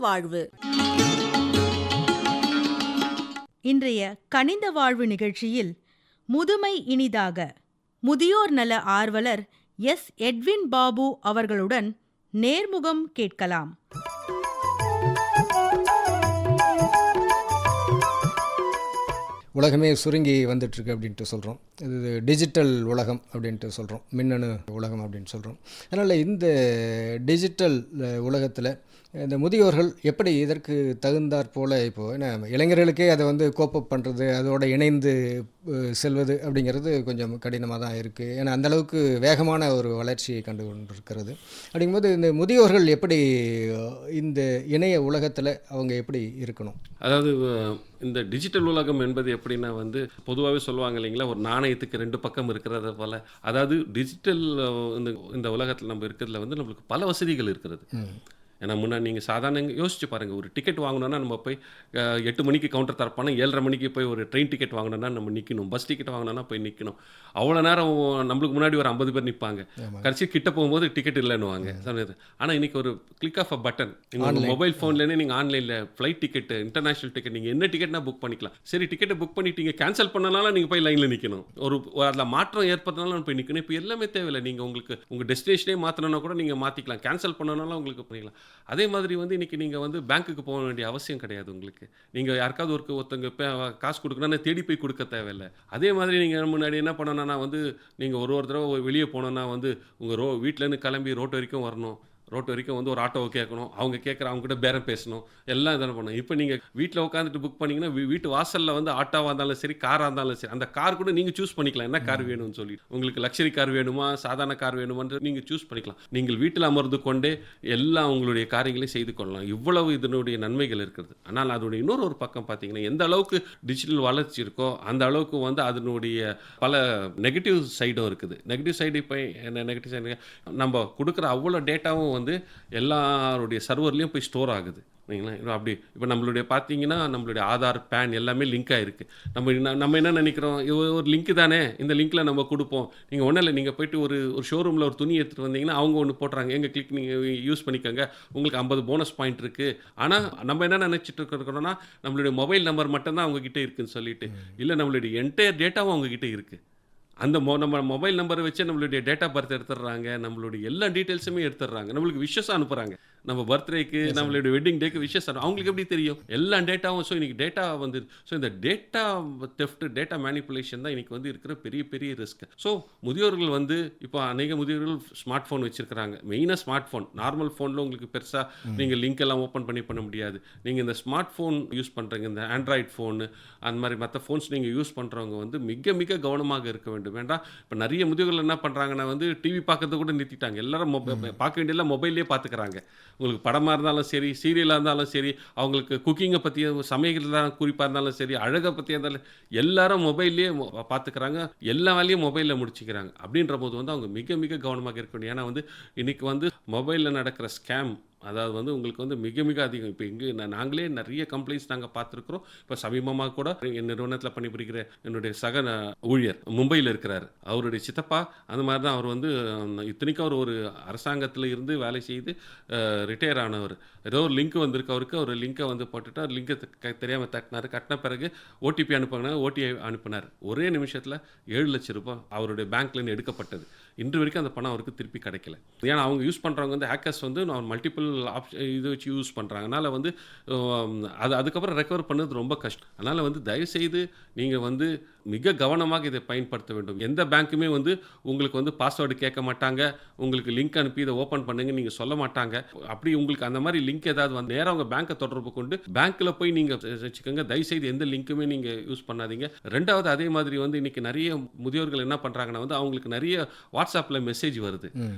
வாழ்வு. இன்றைய கனிந்த வாழ்வு நிகழ்ச்சியில் முதுமை இனிதாக முதியோர் நல ஆர்வலர் எஸ். எட்வின் பாபு அவர்களுடன் நேர்முகம் கேட்கலாம். உலகமே சுருங்கி வந்துட்டுருக்கு அப்படின்ட்டு சொல்கிறோம். இது டிஜிட்டல் உலகம் அப்படின்ட்டு சொல்கிறோம், மின்னணு உலகம் அப்படின்னு சொல்கிறோம். அதனால் இந்த டிஜிட்டல் உலகத்தில் இந்த முதியோர்கள் எப்படி இதற்கு தகுந்தாற் போல் இப்போது ஏன்னா இளைஞர்களுக்கே அதை வந்து கோப்பப் பண்ணுறது, அதோடு இணைந்து செல்வது அப்படிங்கிறது கொஞ்சம் கடினமாக தான் இருக்குது. ஏன்னா அந்தளவுக்கு வேகமான ஒரு வளர்ச்சியை கண்டு கொண்டிருக்கிறது. அப்படிங்கும்போது இந்த முதியோர்கள் எப்படி இந்த இணைய உலகத்தில் அவங்க எப்படி இருக்கணும்? அதாவது இந்த டிஜிட்டல் உலகம் என்பது எப்படின்னா வந்து பொதுவாகவே சொல்லுவாங்க இல்லைங்களா, ஒரு நாணயத்துக்கு 2 பக்கம் இருக்கிறத போல். அதாவது டிஜிட்டல் இந்த உலகத்தில் நம்ம இருக்கிறதுல வந்து நம்மளுக்கு பல வசதிகள் இருக்கிறது. ஏன்னா முன்னாடி நீங்கள் சாதாரண யோசிச்சு பாருங்கள், ஒரு டிக்கெட் வாங்கணுன்னா நம்ம போய் 8 மணிக்கு கவுண்டர் திறப்பானோ 7:30 மணிக்கு போய் ஒரு ட்ரெயின் டிக்கெட் வாங்கணுன்னா நம்ம நிற்கணும், பஸ் டிக்கெட் வாங்கினோன்னா போய் நிற்கணும். அவ்வளோ நேரம் நம்மளுக்கு முன்னாடி ஒரு 50 பேர் நிற்பாங்க, கடைசி கிட்ட போகும்போது டிக்கெட் இல்லைன்னுவாங்க. ஆனால் இன்றைக்கி ஒரு கிளிக் ஆஃப் அ பட்டன் நீங்கள் மொபைல் ஃபோன்லேயே நீங்கள் ஆன்லைனில் ஃப்ளைட் டிக்கெட்டு, இன்டர்நேஷ்னல் டிக்கெட், நீங்கள் என்ன டிக்கெட்னா புக் பண்ணிக்கலாம். சரி, டிக்கெட்டை புக் பண்ணிட்டீங்க, கேன்சல் பண்ணனால நீங்கள் போய் லைனில் நிற்கணும், ஒரு அதில் மாற்றம் ஏற்படுறதுனால போய் நிற்கணும். இப்போ எல்லாமே தேவையில்லை, நீங்கள் உங்களுக்கு உங்கள் டெஸ்டினேஷனே மாற்றணுன்னா கூட நீங்கள் மாற்றிக்கலாம், கேன்சல் பண்ணனால உங்களுக்கு பண்ணிக்கலாம். அதே மாதிரி வந்து இன்றைக்கி நீங்கள் வந்து பேங்க்குக்கு போக வேண்டிய அவசியம் கிடையாது. உங்களுக்கு நீங்கள் யாருக்காவது ஒருத்தங்க காசு கொடுக்கணும்னா தேடி போய் கொடுக்க தேவையில்லை. அதே மாதிரி நீங்கள் முன்னாடி என்ன பண்ணணும்னா வந்து நீங்கள் ஒரு தடவை வெளியே போனோன்னா வந்து உங்கள் வீட்டிலேருந்து கிளம்பி ரோட்டு வரைக்கும் வரணும், ரோட்டு வரைக்கும் வந்து ஒரு ஆட்டோவை கேட்கணும், அவங்க அவங்ககிட்ட பேரம் பேசணும், எல்லாம் இதெல்லாம் பண்ணணும். இப்போ நீங்கள் வீட்டில் உட்காந்துட்டு புக் பண்ணிங்கன்னா வீட்டு வாசலில் வந்து ஆட்டோவாக இருந்தாலும் சரி, காராக இருந்தாலும் சரி, அந்த கார் கூட நீங்கள் சூஸ் பண்ணிக்கலாம் என்ன கார் வேணும்னு சொல்லி. உங்களுக்கு லக்ஸரி கார் வேணுமா, சாதாரண கார் வேணுமான்னு நீங்கள் சூஸ் பண்ணிக்கலாம். நீங்கள் வீட்டில் அமர்ந்து கொண்டே எல்லாம் உங்களுடைய காரியங்களையும் செய்து கொள்ளலாம். இவ்வளவு இதனுடைய நன்மைகள் இருக்கிறது. ஆனால் அதனுடைய இன்னொரு பக்கம் பார்த்தீங்கன்னா, எந்த அளவுக்கு டிஜிட்டல் வளர்ச்சி இருக்கோ அந்த அளவுக்கு வந்து அதனுடைய பல நெகட்டிவ் சைடும் இருக்குது. நெகட்டிவ் சைடு இப்போ என்ன நெகட்டிவ் சைடு, நம்ம கொடுக்குற அவ்வளோ டேட்டாவும் வந்து எல்லாருடைய சர்வர்லேயும் போய் ஸ்டோர் ஆகுது. இல்லைங்களா? அப்படி இப்போ நம்மளுடைய பார்த்தீங்கன்னா நம்மளுடைய ஆதார், பேன் எல்லாமே லிங்க் ஆகிருக்கு. நம்ம என்ன நினைக்கிறோம், ஒரு லிங்க் தானே, இந்த லிங்க்கில் நம்ம கொடுப்போம். நீங்கள் ஒன்றும் இல்லை, நீங்கள் போயிட்டு ஒரு ஷோரூமில் ஒரு துணி எடுத்துகிட்டு வந்தீங்கன்னா அவங்க ஒன்று போட்டுறாங்க, எங்கள் கிளிக் நீங்கள் யூஸ் பண்ணிக்கோங்க, உங்களுக்கு 50 போனஸ் பாயிண்ட் இருக்குது. ஆனால் நம்ம என்ன நினச்சிட்டு இருக்கிறோன்னா நம்மளுடைய மொபைல் நம்பர் மட்டும்தான் அவங்கக்கிட்ட இருக்குதுன்னு சொல்லிட்டு, இல்லை நம்மளுடைய என்டையர் டேட்டாவும் அவங்கக்கிட்ட இருக்குது. அந்த நம்ம மொபைல் நம்பரை வச்சு நம்மளுடைய டேட்டா பர்த் எடுத்துடுறாங்க, நம்மளுடைய எல்லா டீட்டெயில்ஸுமே எடுத்துடுறாங்க, நம்மளுக்கு விஷஸ் அனுப்புகிறாங்க. நம்ம பர்த்டேக்கு, நம்மளுடைய வெட்டிங் டேக்கு விஷஸ் அவங்களுக்கு எப்படி தெரியும்? எல்லா டேட்டாவும். ஸோ இன்றைக்கி டேட்டா வந்து இந்த டேட்டா தெஃப்ட், டேட்டா மேனிப்புலேஷன் தான் இன்றைக்கி வந்து இருக்கிற பெரிய ரிஸ்க். ஸோ முதியோர்கள் வந்து இப்போ அநேக முதியோர்கள் ஸ்மார்ட் ஃபோன் வச்சுருக்கிறாங்க. மெயினாக ஸ்மார்ட் ஃபோன், நார்மல் ஃபோனில் உங்களுக்கு பெருசாக நீங்கள் லிங்க் எல்லாம் ஓப்பன் பண்ண முடியாது. நீங்கள் இந்த ஸ்மார்ட் ஃபோன் யூஸ் பண்ணுறீங்க, இந்த ஆண்ட்ராய்ட் ஃபோனு அந்த மாதிரி மற்ற ஃபோன்ஸ் நீங்கள் யூஸ் பண்ணுறவங்க வந்து மிக கவனமாக இருக்க வேண்டும். வேண்டாம், இப்போ நிறைய முதியோர்கள் என்ன பண்ணுறாங்கன்னா வந்து டிவி பார்க்கறத கூட நிறுத்திட்டாங்க. எல்லாரும் பார்க்க வேண்டியெல்லாம் மொபைல்லேயே பார்த்துக்கிறாங்க. உங்களுக்கு படமாக இருந்தாலும் சரி, சீரியலாக இருந்தாலும் சரி, அவங்களுக்கு குக்கிங்கை பற்றி, சமையல் குறிப்பாக இருந்தாலும் சரி, அழகை பற்றி இருந்தாலும் எல்லாரும் மொபைல்லேயே பார்த்துக்கிறாங்க, எல்லா வேலையும் மொபைலில் முடிச்சுக்கிறாங்க. அப்படின்ற போது வந்து அவங்க மிக கவனமாக இருக்க வேண்டும். ஏன்னா வந்து இன்றைக்கி வந்து மொபைலில் நடக்கிற ஸ்கேம், அதாவது வந்து உங்களுக்கு வந்து மிக அதிகம். இப்போ இங்கே நாங்களே நிறைய கம்ப்ளைண்ட்ஸ் நாங்கள் பார்த்துருக்குறோம். இப்போ சமீபமாக கூட என் நிறுவனத்தில் பணிபுரிகிற என்னுடைய சக ஊழியர் மும்பையில் இருக்கிறார், அவருடைய சித்தப்பா அந்த மாதிரி தான். அவர் வந்து இத்தனைக்கும் அவர் ஒரு அரசாங்கத்தில் இருந்து வேலை செய்து ரிட்டையர் ஆனவர். ஏதோ ஒரு லிங்க் வந்திருக்கு அவருக்கு, ஒரு லிங்கை வந்து போட்டுட்டு லிங்கை தெரியாமல் தட்டினார். கட்டின பிறகு ஓடிபி அனுப்பினார். ஒரே நிமிஷத்தில் 7 லட்சம் ரூபாய் அவருடைய பேங்க்லேருந்து எடுக்கப்பட்டது. இன்று வரைக்கும் அந்த பணம் அவருக்கு திருப்பி கிடைக்கல. ஏன்னா அவங்க யூஸ் பண்ணுறவங்க வந்து ஹேக்கர்ஸ் வந்து மல்டிபிள் இது வச்சு யூஸ் பண்ணுறாங்க. அதனால் வந்து அதுக்கப்புறம் ரெக்கவர் பண்ணது ரொம்ப கஷ்டம். அதனால் வந்து தயவுசெய்து நீங்கள் வந்து மிக கவனமாக இதை பயன்படுத்த வேண்டும். எந்த பேங்க்குமே வந்து உங்களுக்கு வந்து பாஸ்வேர்டு கேட்க மாட்டாங்க, உங்களுக்கு லிங்க் அனுப்பி இதை ஓப்பன் பண்ணுங்க நீங்கள் சொல்ல மாட்டாங்க. அப்படி உங்களுக்கு அந்த மாதிரி லிங்க் ஏதாவது வந்து நேராக உங்கள் பேங்க்கை தொடர்பு கொண்டு பேங்க்கில் போய் நீங்கள் வச்சுக்கோங்க. தயவுசெய்து எந்த லிங்க்குமே நீங்கள் யூஸ் பண்ணாதீங்க. ரெண்டாவது, அதே மாதிரி வந்து இன்றைக்கி நிறைய முதியோர்கள் என்ன பண்ணுறாங்கன்னா வந்து அவங்களுக்கு நிறைய வாட்ஸ்அப்பில் மெசேஜ் வருது.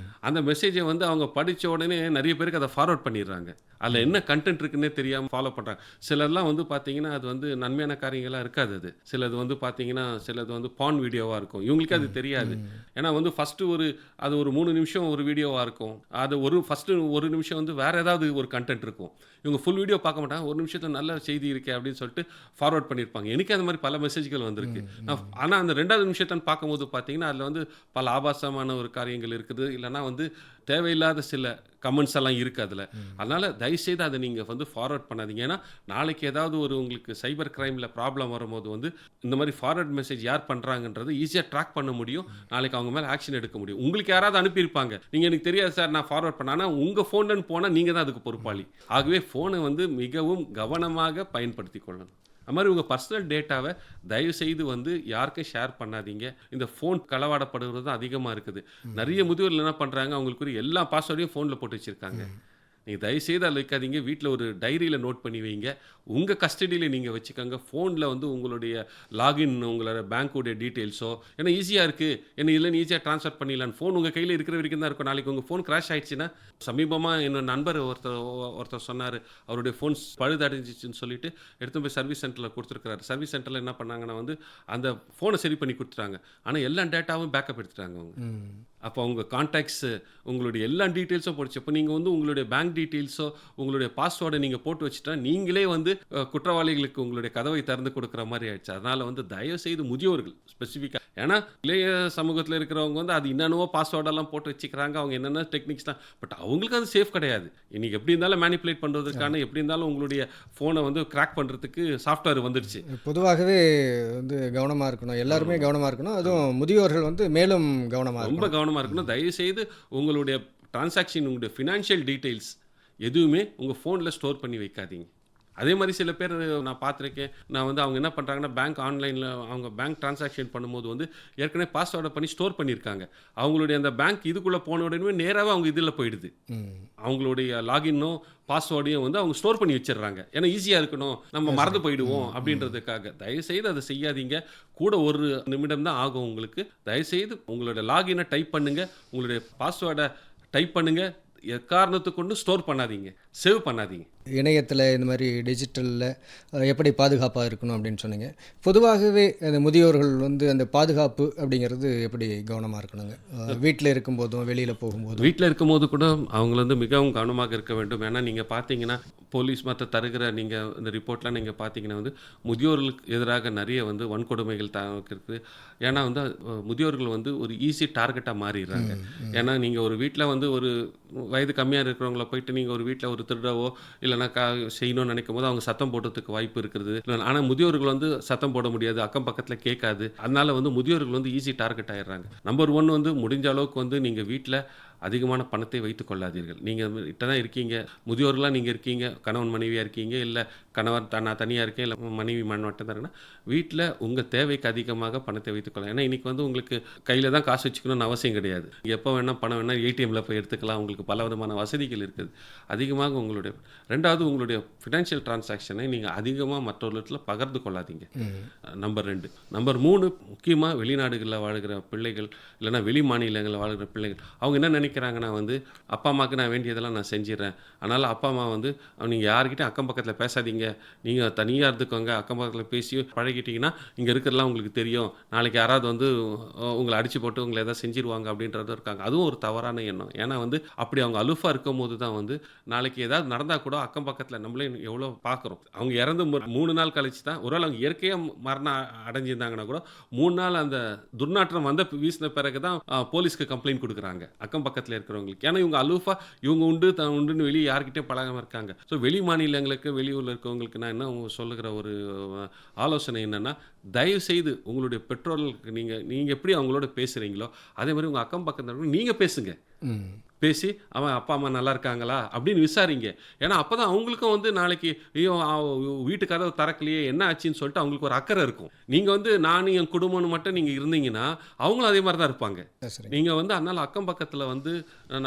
அந்த மெசேஜை வந்து அவங்க படித்த உடனே நிறைய பேருக்கு அதை ஃபார்வர்ட் பண்ணிடுறாங்க. அதில் என்ன கண்டென்ட் இருக்குன்னே தெரியாமல் ஃபாலோ பண்ணுறாங்க. சிலர்லாம் வந்து பார்த்தீங்கன்னா அது வந்து நன்மையான காரியங்களாக இருக்காது. அது சிலது வந்து பார்த்தீங்கன்னா சிலது வந்து பான் வீடியோவாக இருக்கும். இவங்களுக்கு அது தெரியாது. ஏன்னா வந்து ஃபஸ்ட்டு அது ஒரு 3 நிமிஷம் ஒரு வீடியோவாக இருக்கும். அது ஃபஸ்ட்டு 1 நிமிஷம் வந்து வேறு ஏதாவது ஒரு கண்டென்ட் இருக்கும். இவங்க ஃபுல் வீடியோ பார்க்க மாட்டாங்க. 1 நிமிஷத்தில் நல்ல செய்தி இருக்கே அப்படின்னு சொல்லிட்டு ஃபார்வர்ட் பண்ணியிருப்பாங்க. எனக்கு அந்த மாதிரி பல மெசேஜ்கள் வந்திருக்கு. ஆனால் அந்த 2வது நிமிஷத்தை பார்க்கும்போது பார்த்தீங்கன்னா அதில் வந்து பல ஆபாசமான ஒரு காரியங்கள் இருக்குது. இல்லைனா வந்து தேவையில்லாத சில கமெண்ட்ஸ் எல்லாம் இருக்குது அதில். அதனால் தயவுசெய்து அதை நீங்கள் வந்து ஃபார்வர்ட் பண்ணாதீங்க. ஏன்னா நாளைக்கு ஏதாவது ஒரு உங்களுக்கு சைபர் கிரைமில் ப்ராப்ளம் வரும்போது வந்து இந்த மாதிரி ஃபார்வர்ட் மெசேஜ் யார் பண்ணுறாங்கன்றது ஈஸியாக ட்ராக் பண்ண முடியும். நாளைக்கு அவங்க மேலே ஆக்ஷன் எடுக்க முடியும். உங்களுக்கு யாராவது அனுப்பியிருப்பாங்க, நீங்கள் எனக்கு தெரியாது சார் நான் ஃபார்வர்ட் பண்ணேன், ஆனால் உங்கள் ஃபோன்னு போனால் நீங்கள் தான் அதுக்கு பொறுப்பாளி. ஆகவே ஃபோனை வந்து மிகவும் கவனமாக பயன்படுத்தி கொள்ளணும். அது மாதிரி உங்கள் பர்சனல் டேட்டாவை தயவுசெய்து வந்து யாருக்கும் ஷேர் பண்ணாதீங்க. இந்த ஃபோன் களவாடப்படுகிறது தான் அதிகமாக இருக்குது. நிறைய முதியோர்கள் என்ன பண்ணுறாங்க, அவங்களுக்குரிய எல்லா பாஸ்வேர்டையும் ஃபோனில் போட்டு வச்சுருக்காங்க. நீங்கள் தயவுசெய்து அதில் வைக்காதீங்க. வீட்டில் ஒரு டைரியில் நோட் பண்ணி வைங்க. உங்கள் கஸ்டடியில் நீங்கள் வச்சுக்கோங்க. ஃபோனில் வந்து உங்களுடைய லாகின், உங்களோட பேங்க்குடைய டீட்டெயில்ஸோ, ஏன்னா ஈஸியாக இருக்குது, ஏன்னா இதில் ஈஸியாக ட்ரான்ஸ்ஃபர் பண்ணிடலான்னு. ஃபோன் உங்கள் கையில் இருக்கிற வரைக்கும் தான் இருக்கும். நாளைக்கு உங்கள் ஃபோன் கிராஷ் ஆகிடுச்சுன்னா, சமீபமாக என்னோட நண்பர் ஒருத்தர் சொன்னார், அவருடைய ஃபோன்ஸ் பழுதடைஞ்சிச்சின்னு சொல்லிட்டு எடுத்து போய் சர்வீஸ் சென்டரில் கொடுத்துருக்காரு. சர்வீஸ் சென்டரில் என்ன பண்ணாங்கன்னா வந்து அந்த ஃபோனை சரி பண்ணி கொடுத்துட்டாங்க. ஆனால் எல்லா டேட்டாவும் பேக்கப் எடுத்துட்டாங்க அவங்க. அப்போ உங்கள் கான்டாக்ட்ஸு, உங்களுடைய எல்லா டீட்டெயில்ஸும் போடுச்சு. அப்போ நீங்கள் வந்து உங்களுடைய பேங்க் டீட்டெயில்ஸோ உங்களுடைய பாஸ்வேர்டை நீங்கள் போட்டு வச்சுட்டா நீங்களே வந்து குற்றவாளிகளுக்கு உங்களுடைய கதவை திறந்து கொடுக்குற மாதிரி ஆயிடுச்சு. அதனால் வந்து தயவுசெய்து முதியோர்கள் ஸ்பெசிஃபிக்காக, ஏன்னா இளைய சமூகத்தில் இருக்கிறவங்க வந்து அது என்னென்னவோ பாஸ்வேர்டெல்லாம் போட்டு வச்சுக்கிறாங்க, அவங்க என்னென்ன டெக்னிக்ஸ்லாம், பட் அவங்களுக்கு அது சேஃப் கிடையாது. இன்றைக்கி எப்படி இருந்தாலும் மேனிப்புலேட் பண்ணுறதுக்கான, எப்படி இருந்தாலும் உங்களுடைய ஃபோனை வந்து கிராக் பண்ணுறதுக்கு சாஃப்ட்வேர் வந்துடுச்சு. பொதுவாகவே வந்து கவனமாக இருக்கணும், எல்லாருமே கவனமாக இருக்கணும். அதுவும் முதியோர்கள் வந்து மேலும் கவனமாக ரொம்ப கவனமாக இருக்கணும். தயவுசெய்து உங்களுடைய டிரான்சாக்ஷன், உங்களுடைய ஃபினான்ஷியல் டீட்டெயில்ஸ் எதுவுமே உங்கள் ஃபோனில் ஸ்டோர் பண்ணி வைக்காதீங்க. அதே மாதிரி சில பேர் நான் பார்த்துருக்கேன், நான் வந்து அவங்க என்ன பண்ணுறாங்கன்னா பேங்க் ஆன்லைனில் அவங்க பேங்க் ட்ரான்சாக்ஷன் பண்ணும்போது வந்து ஏற்கனவே பாஸ்வேர்டை பண்ணி ஸ்டோர் பண்ணியிருக்காங்க. அவங்களுடைய அந்த பேங்க் இதுக்குள்ளே போன உடனே நேராக அவங்க இதில் போயிடுது. அவங்களுடைய லாகின்னோ பாஸ்வேர்டையும் வந்து அவங்க ஸ்டோர் பண்ணி வச்சிடுறாங்க. ஏன்னா ஈஸியாக இருக்கணும், நம்ம மறந்து போயிடுவோம் அப்படின்றதுக்காக. தயவுசெய்து அதை செய்யாதீங்க. கூட ஒரு நிமிடம் தான் ஆகும் உங்களுக்கு. தயவுசெய்து உங்களோட லாகினை டைப் பண்ணுங்கள், உங்களுடைய பாஸ்வேர்டை டைப் பண்ணுங்கள். எக்காரணத்தை கொண்டு ஸ்டோர் பண்ணாதீங்க, சேவ் பண்ணாதீங்க. இணையத்தில் இந்த மாதிரி டிஜிட்டலில் எப்படி பாதுகாப்பாக இருக்கணும் அப்படின்னு சொன்னீங்க. பொதுவாகவே அந்த முதியோர்கள் வந்து அந்த பாதுகாப்பு அப்படிங்கிறது எப்படி கவனமாக இருக்கணுங்க? வீட்டில் இருக்கும்போதும் வெளியில் போகும்போதும். வீட்டில் இருக்கும்போது கூட அவங்க வந்து மிகவும் கவனமாக இருக்க வேண்டும். ஏன்னா நீங்கள் பார்த்தீங்கன்னா போலீஸ் மற்ற தருகிற நீங்கள் இந்த ரிப்போர்ட்லாம் நீங்கள் பார்த்தீங்கன்னா வந்து முதியோர்களுக்கு எதிராக நிறைய வந்து வன்கொடுமைகள் இருக்குது. ஏன்னா வந்து முதியோர்கள் வந்து ஒரு ஈஸி டார்கெட்டாக மாறிடுறாங்க. ஏன்னா நீங்கள் ஒரு வீட்டில் வந்து ஒரு வயது கம்மியாக இருக்கிறவங்கள போயிட்டு நீங்கள் ஒரு வீட்டில் ஒரு திருடவோ இல்லைனா செய்யணும்னு நினைக்கும் போது அவங்க சத்தம் போடுறதுக்கு வாய்ப்பு இருக்கிறது. ஆனால் முதியோர்கள் வந்து சத்தம் போட முடியாது, அக்கம் பக்கத்தில் கேட்காது. அதனால வந்து முதியோர்கள் வந்து ஈஸி டார்கெட் ஆயிடுறாங்க. நம்பர் 1 வந்து முடிஞ்ச அளவுக்கு வந்து நீங்கள் வீட்டில் அதிகமான பணத்தை வைத்து கொள்ளாதீர்கள். நீங்கள் இட்ட தான் இருக்கீங்க, முதியோர்களாக நீங்கள் இருக்கீங்க, கணவன் மனைவியாக இருக்கீங்க, இல்லை கணவன் நான் தனியாக இருக்கேன், இல்லை மனைவி மட்டும் தான் இருக்குன்னா வீட்டில் உங்கள் தேவைக்கு அதிகமாக பணத்தை வைத்துக்கொள்ளலாம். ஏன்னா இன்றைக்கி வந்து உங்களுக்கு கையில் தான் காசு வச்சுக்கணும்னு அவசியம் கிடையாது. எப்போ வேணால் பணம் வேணால் ஏடிஎம்மில் போய் எடுத்துக்கலாம். உங்களுக்கு பல விதமான வசதிகள் இருக்குது. அதிகமாக உங்களுடைய 2வது உங்களுடைய ஃபினான்ஷியல் டிரான்சாக்ஷனை நீங்கள் அதிகமாக மற்றவர்களிடத்தில் பகிர்ந்து கொள்ளாதீங்க. நம்பர் 2. நம்பர் 3, முக்கியமாக வெளிநாடுகளில் வாழ்கிற பிள்ளைகள் இல்லைனா வெளி மாநிலங்களில் வாழ்கிற பிள்ளைகள் அவங்க என்ன நினைக்கிறாங்கன்னா வந்து அப்பா அம்மாவுக்கு நான் வேண்டியதெல்லாம் நான் செஞ்சிடறேன், அதனால் அப்பா அம்மா வந்து நீங்கள் யார்கிட்டையும் அக்கம் பக்கத்தில் பேசாதீங்க, நீங்கள் தனியாக இருந்துக்கோங்க, அக்கம் பக்கத்தில் பேசி பழகிட்டிங்கன்னா இங்கே இருக்கிறதெல்லாம் உங்களுக்கு தெரியும், நாளைக்கு யாராவது வந்து உங்களை அடித்து போட்டு உங்களை எதாவது செஞ்சிருவாங்க அப்படின்றது இருக்காங்க. அதுவும் ஒரு தவறான எண்ணம். ஏன்னா வந்து அப்படி அவங்க அலுஃபாக இருக்கும் போது தான் வந்து நாளைக்கு ஏதாவது நடந்தால் கூட அக்கம் பக்கத்தில் நம்மளே எவ்வளோ பார்க்குறோம். அவங்க இறந்து 3 நாள் கழிச்சு தான், ஒருவேளை அவங்க இயற்கையாக மரணம் அடைஞ்சிருந்தாங்கன்னா கூட 3 நாள் அந்த துர்நாற்றம் வந்து வீசின பிறகு தான் போலீஸ்க்கு கம்ப்ளைண்ட் கொடுக்குறாங்க அக்கம் பக்கத்தில் இருக்கிறவங்களுக்கு. ஏன்னா இவங்க அலூஃபா, இவங்க உண்டுன்னு வெளியே யார்கிட்டையும் பழகாமல் இருக்காங்க. ஸோ வெளி மாநிலங்களுக்கு வெளியூரில் இருக்கவங்களுக்கு நான் என்ன சொல்லுகிற ஒரு ஆலோசனை என்னென்னா, தயவு செய்து உங்களுடைய பெற்றோர்களுக்கு நீங்கள் எப்படி அவங்களோட பேசுகிறீங்களோ அதே மாதிரி உங்கள் அக்கம் பக்கத்தில் நீங்கள் பேசுங்க. பேசி அவன் அப்பா அம்மா நல்லா இருக்காங்களா அப்படின்னு விசாரிங்க. ஏன்னா அப்போ தான் அவங்களுக்கும் வந்து நாளைக்கு ஐயோ வீட்டு கதவை திறக்கலையே என்ன ஆச்சுன்னு சொல்லிட்டு அவங்களுக்கு ஒரு அக்கறை இருக்கும். நீங்கள் வந்து நானும் என் குடும்பம்னு மட்டும் நீங்கள் இருந்தீங்கன்னா அவங்களும் அதே மாதிரி தான் இருப்பாங்க. நீங்கள் வந்து அதனால் அக்கம் பக்கத்தில் வந்து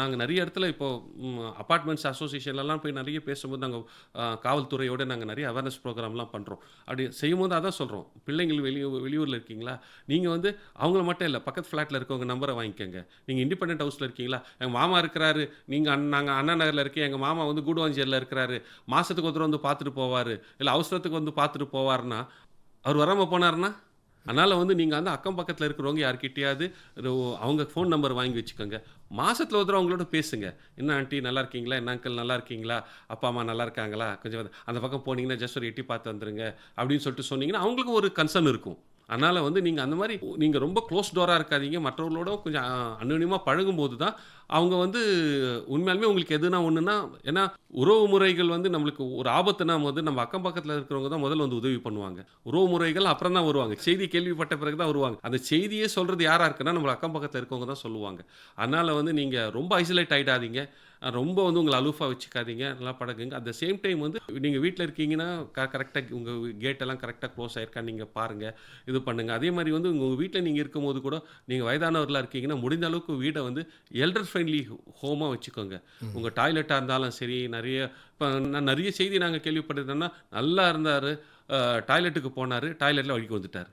நாங்கள் நிறைய இடத்துல இப்போது அப்பார்ட்மெண்ட்ஸ் அசோசியேஷன்லாம் போய் நிறைய பேசும்போது நாங்கள் காவல்துறையோடு நாங்கள் நிறைய அவேர்னஸ் ப்ரோக்ராம்லாம் பண்ணுறோம். அப்படி செய்யும்போது அதான் சொல்கிறோம், பிள்ளைங்கள் வெளியூரில் இருக்கீங்களா, நீங்கள் வந்து அவங்கள மட்டும் இல்லை பக்கத்து ஃப்ளாட்டில் இருக்கவங்க நம்பரை வாங்கிக்கோங்க. நீங்கள் இண்டிபெண்டன்ட் ஹவுஸில் இருக்கீங்களா, எங்கள் மாமா இருக்கிறாரு, நாங்கள் அண்ணா நகரில் இருக்கேன், எங்கள் மாமா வந்து கூடுவாஞ்சேரியில் இருக்கிறாரு, மாதத்துக்கு ஒருத்தர் வந்து பார்த்துட்டு போவார், இல்லை அவசரத்துக்கு வந்து பார்த்துட்டு போவார்னா அவர் வராமல் போனார்னா. அதனால் வந்து நீங்கள் வந்து அக்கம் பக்கத்தில் இருக்கிறவங்க யார்கிட்டையாவது அவங்க ஃபோன் நம்பர் வாங்கி வச்சுக்கோங்க. மாதத்தில் ஒருத்தர் அவங்களோட பேசுங்க. என்ன ஆண்டி நல்லா இருக்கீங்களா, என்ன அங்கிள் நல்லா இருக்கீங்களா, அப்பா அம்மா நல்லா இருக்காங்களா, கொஞ்சம் அந்த பக்கம் போனீங்கன்னா ஜஸ்ட் ஒரு எட்டி பார்த்து வந்துருங்க அப்படின்னு சொல்லிட்டு சொன்னீங்கன்னா அவங்களுக்கும் ஒரு கன்சர்ன் இருக்கும். அதனால் வந்து நீங்கள் அந்த மாதிரி நீங்கள் ரொம்ப க்ளோஸ் டோராக இருக்காதீங்க. மற்றவர்களோட கொஞ்சம் அந்யோன்யமாக பழகும்போது தான் அவங்க வந்து உண்மையாலுமே உங்களுக்கு எதுனா ஒன்றுனா, ஏன்னா உறவு முறைகள் வந்து நம்மளுக்கு ஒரு ஆபத்துனா போது நம்ம அக்கம் பக்கத்தில் இருக்கிறவங்க தான் முதல்ல வந்து உதவி பண்ணுவாங்க. உறவு முறைகள் அப்புறம் தான் வருவாங்க. செய்தி கேள்விப்பட்ட பிறகு தான் வருவாங்க. அந்த செய்தியே சொல்கிறது யாராக இருக்குன்னா நம்ம அக்கம் பக்கத்தில் இருக்கவங்க தான் சொல்லுவாங்க. அதனால் வந்து நீங்கள் ரொம்ப ஐசோலேட் ஆகிடாதீங்க. ரொம்ப வந்து உங்களை அலூஃபாக வச்சுக்காதீங்க. நல்லா பழகுங்க. அட் த சேம் டைம் வந்து நீங்கள் வீட்டில் இருக்கீங்கன்னா கரெக்டாக உங்கள் கேட்டெல்லாம் கரெக்டாக க்ளோஸ் ஆயிருக்கான்னு நீங்கள் பாருங்கள். இது பண்ணுங்கள். அதே மாதிரி வந்து உங்கள் வீட்டில் நீங்கள் இருக்கும்போது கூட நீங்கள் வயதானவர்களாக இருக்கீங்கன்னா முடிந்த அளவுக்கு வீடை வந்து எல்டர் ஃப்ரெண்ட்லி ஹோமாக வச்சுக்கோங்க. உங்கள் டாய்லெட்டாக இருந்தாலும் சரி, இப்போ நான் நிறைய செய்தி நாங்கள் கேள்விப்பட்டதுன்னா, நல்லா இருந்தார், டாய்லெட்டுக்கு போனார், டாய்லெட்டில் வழுக்கி வந்துட்டார்.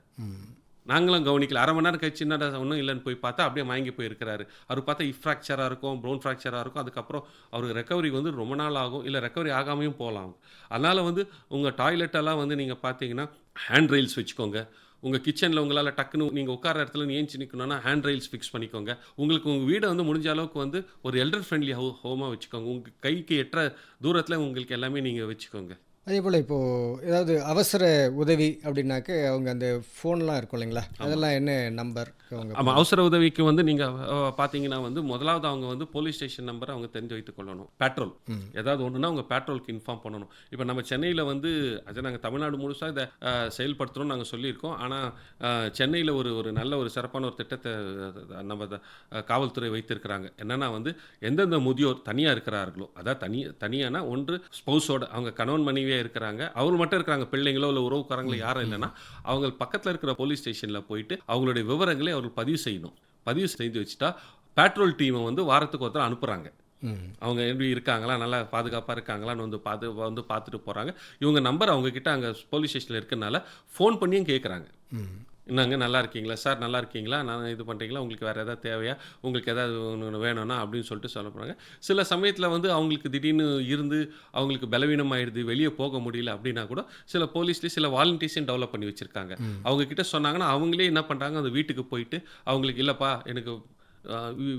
நாங்களும் கவனிக்கல. அரை மணி நேரம் கழிச்சு என்னடா ஒன்றும் இல்லைன்னு போய் பார்த்தா அப்படியே மயங்கி போயிருக்கிறாரு. அவர் பார்த்தா ஹிப் ஃப்ராக்சராக இருக்கும், ப்ரோன் ஃப்ராக்சராக இருக்கும். அதுக்கப்புறம் அவருக்கு ரெக்கவரி வந்து ரொம்ப நாள் ஆகும், இல்லை ரெக்கவரி ஆகாமையும் போகலாம். அதனால் வந்து உங்கள் டாய்லெட்டெல்லாம் வந்து நீங்கள் பார்த்தீங்கன்னா ஹேண்ட் ரெயில்ஸ் வச்சுக்கோங்க. உங்கள் கிச்சனில் உங்களால் டக்குன்னு நீங்கள் உட்கார இடத்துல ஏஞ்சி நிற்கணும்னா ஹேண்ட் ரெயில்ஸ் ஃபிக்ஸ் பண்ணிக்கோங்க. உங்களுக்கு உங்கள் வீடை வந்து முடிஞ்ச அளவுக்கு வந்து ஒரு எல்டர் ஃப்ரெண்ட்லி ஹோமாக வச்சுக்கோங்க. உங்கள் கைக்கு எட்டுற தூரத்தில் உங்களுக்கு எல்லாமே நீங்கள் வச்சுக்கோங்க. அதே போல் இப்போது ஏதாவது அவசர உதவி அப்படின்னாக்க அவங்க அந்த ஃபோன்லாம் இருக்கும் இல்லைங்களா, அதெல்லாம் என்ன நம்பர் அவங்க? ஆமாம், அவசர உதவிக்கு வந்து நீங்கள் பார்த்தீங்கன்னா வந்து முதலாவது அவங்க வந்து போலீஸ் ஸ்டேஷன் நம்பரை அவங்க தெரிஞ்சு வைத்துக் கொள்ளணும். பெட்ரோல் ஏதாவது ஒன்றுனா அவங்க பெட்ரோலுக்கு இன்ஃபார்ம் பண்ணணும். இப்போ நம்ம சென்னையில் வந்து அது நாங்கள் தமிழ்நாடு முழுசாக இதை செயல்படுத்துகிறோம்னு நாங்கள் சொல்லியிருக்கோம். ஆனால் சென்னையில் ஒரு நல்ல ஒரு சிறப்பான ஒரு திட்டத்தை நம்ம காவல்துறை வைத்திருக்கிறாங்க. என்னென்னா வந்து எந்தெந்த முதியோர் தனியாக இருக்கிறார்களோ, அதாவது தனியானா ஒன்று ஸ்பௌஸோட அவங்க கணவன் மனைவியாக இருக்கிறாங்க, அவங்க மட்டும் இருக்கிறாங்க, பிள்ளைங்களோ இல்லை உறவுக்காரங்களோ யாரும் இல்லைன்னா அவங்க பக்கத்தில் இருக்கிற போலீஸ் ஸ்டேஷனில் போயிட்டு அவங்களுடைய விவரங்களை அவர்கள் பதிவு செய்யணும். பதிவு செய்து வச்சுட்டா பெட்ரோல் டீமை வந்து வாரத்துக்கு ஒருத்தர் அனுப்புகிறாங்க. அவங்க எப்படி இருக்காங்களா, நல்லா பாதுகாப்பாக இருக்காங்களான்னு வந்து பார்த்துட்டு போகிறாங்க. இவங்க நம்பர் அவங்கக்கிட்ட அங்கே போலீஸ் ஸ்டேஷனில் இருக்கிறனால ஃபோன் பண்ணியும் கேட்குறாங்க. என்னங்க நல்லா இருக்கீங்களா சார், நல்லா இருக்கீங்களா, நான் இது பண்ணுறீங்களா, உங்களுக்கு வேறு எதாவது தேவையா, உங்களுக்கு எதாவது ஒன்று வேணும்னா அப்படின்னு சொல்லிட்டு சொல்ல போகிறாங்க. சில சமயத்தில் வந்து அவங்களுக்கு திடீர்னு இருந்து அவங்களுக்கு பலவீனம் ஆயிடுது, வெளியே போக முடியல அப்படின்னா கூட சில போலீஸ்லேயே சில வாலண்டியர்ஸையும் டெவலப் பண்ணி வச்சுருக்காங்க. அவங்கக்கிட்ட சொன்னாங்கன்னா அவங்களே என்ன பண்ணுறாங்க, அந்த வீட்டுக்கு போயிட்டு அவங்களுக்கு இல்லைப்பா எனக்கு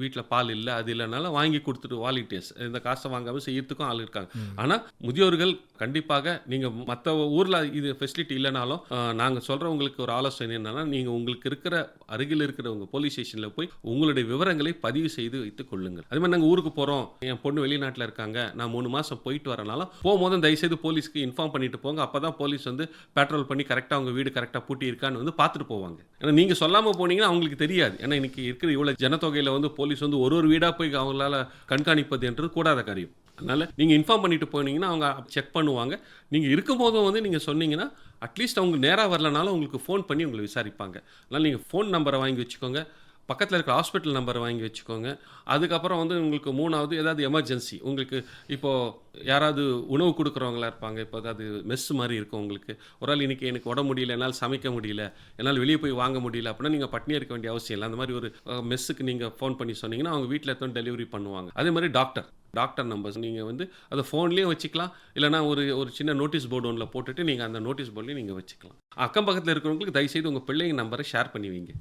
வீட்டில் பால் இல்லை, அது இல்லைனாலும் வாங்கி கொடுத்துட்டு வாலண்டியர்ஸ் இந்த காசை வாங்காமல் செய்யறதுக்கும் ஆள் இருக்காங்க. ஆனால் முதியோர்கள் கண்டிப்பாக நீங்கள் மற்ற ஊரில் இது ஃபெசிலிட்டி இல்லைனாலும் நாங்கள் சொல்கிறவங்களுக்கு ஒரு ஆலோசனை என்னன்னா, நீங்கள் உங்களுக்கு இருக்கிற அருகில் இருக்கிற உங்கள் போலீஸ் ஸ்டேஷனில் போய் உங்களுடைய விவரங்களை பதிவு செய்து வைத்துக் கொள்ளுங்கள். அதே மாதிரி நாங்கள் ஊருக்கு போகிறோம், என் பொண்ணு வெளிநாட்டில் இருக்காங்க, நான் 3 மாதம் போயிட்டு வரனாலும் போகும்போது தயவுசெய்து போலீஸ்க்கு இன்ஃபார்ம் பண்ணிட்டு போங்க. அப்போ தான் போலீஸ் வந்து பெட்ரோல் பண்ணி கரெக்டாக அவங்க வீடு கரெக்டாக பூட்டி இருக்கான்னு வந்து பார்த்துட்டு போவாங்க. ஏன்னா நீங்கள் சொல்லாமல் போனீங்கன்னா அவங்களுக்கு தெரியாது. ஏன்னா இன்னைக்கு இருக்கிற இவ்வளோ ஜனத்தொகையில் வந்து போலீஸ் வந்து ஒரு வீடாக போய் அவங்களால கண்காணிப்பது என்று கூடாத காரியம். அதனால் நீங்கள் இன்ஃபார்ம் பண்ணிட்டு போனீங்கன்னா அவங்க செக் பண்ணுவாங்க. நீங்கள் இருக்கும்போதும் வந்து நீங்கள் சொன்னீங்கன்னா அட்லீஸ்ட் அவங்க நேராக வரலனாலும் உங்களுக்கு ஃபோன் பண்ணி உங்களை விசாரிப்பாங்க. அதனால் நீங்கள் ஃபோன் நம்பரை வாங்கி வச்சுக்கோங்க, பக்கத்தில் இருக்கிற ஹாஸ்பிட்டல் நம்பரை வாங்கி வச்சுக்கோங்க. அதுக்கப்புறம் வந்து உங்களுக்கு 3வது ஏதாவது எமர்ஜென்சி, உங்களுக்கு இப்போது யாராவது உணவு கொடுக்குறவங்களா இருப்பாங்க, இப்போ அதாவது மெஸ் மாதிரி இருக்கும், உங்களுக்கு ஒரு ஆள் இன்றைக்கி எனக்கு உடம்பு முடியல, என்னால் சமைக்க முடியல, என்னால் வெளியே போய் வாங்க முடியல அப்படின்னா நீங்கள் பட்னியாக இருக்க வேண்டிய அவசியம் இல்லை. அந்த மாதிரி ஒரு மெஸ்ஸுக்கு நீங்கள் ஃபோன் பண்ணி சொன்னீங்கன்னா அவங்க வீட்டில் எடுத்து டெலிவரி பண்ணுவாங்க. அதே மாதிரி டாக்டர் நம்பர்ஸ் நீங்கள் வந்து அதை ஃபோன்லேயும் வச்சுக்கலாம், இல்லைனா ஒரு சின்ன நோட்டீஸ் போர்டு ஒன்றில் போட்டுட்டு நீங்கள் அந்த நோட்டீஸ் போர்ட்லேயும் நீங்கள் வச்சுக்கலாம். அக்கம் பக்கத்தில் இருக்கிறவங்களுக்கு தயவுசெய்து உங்கள் பிள்ளைங்க நம்பரை ஷேர் பண்ணுவீங்க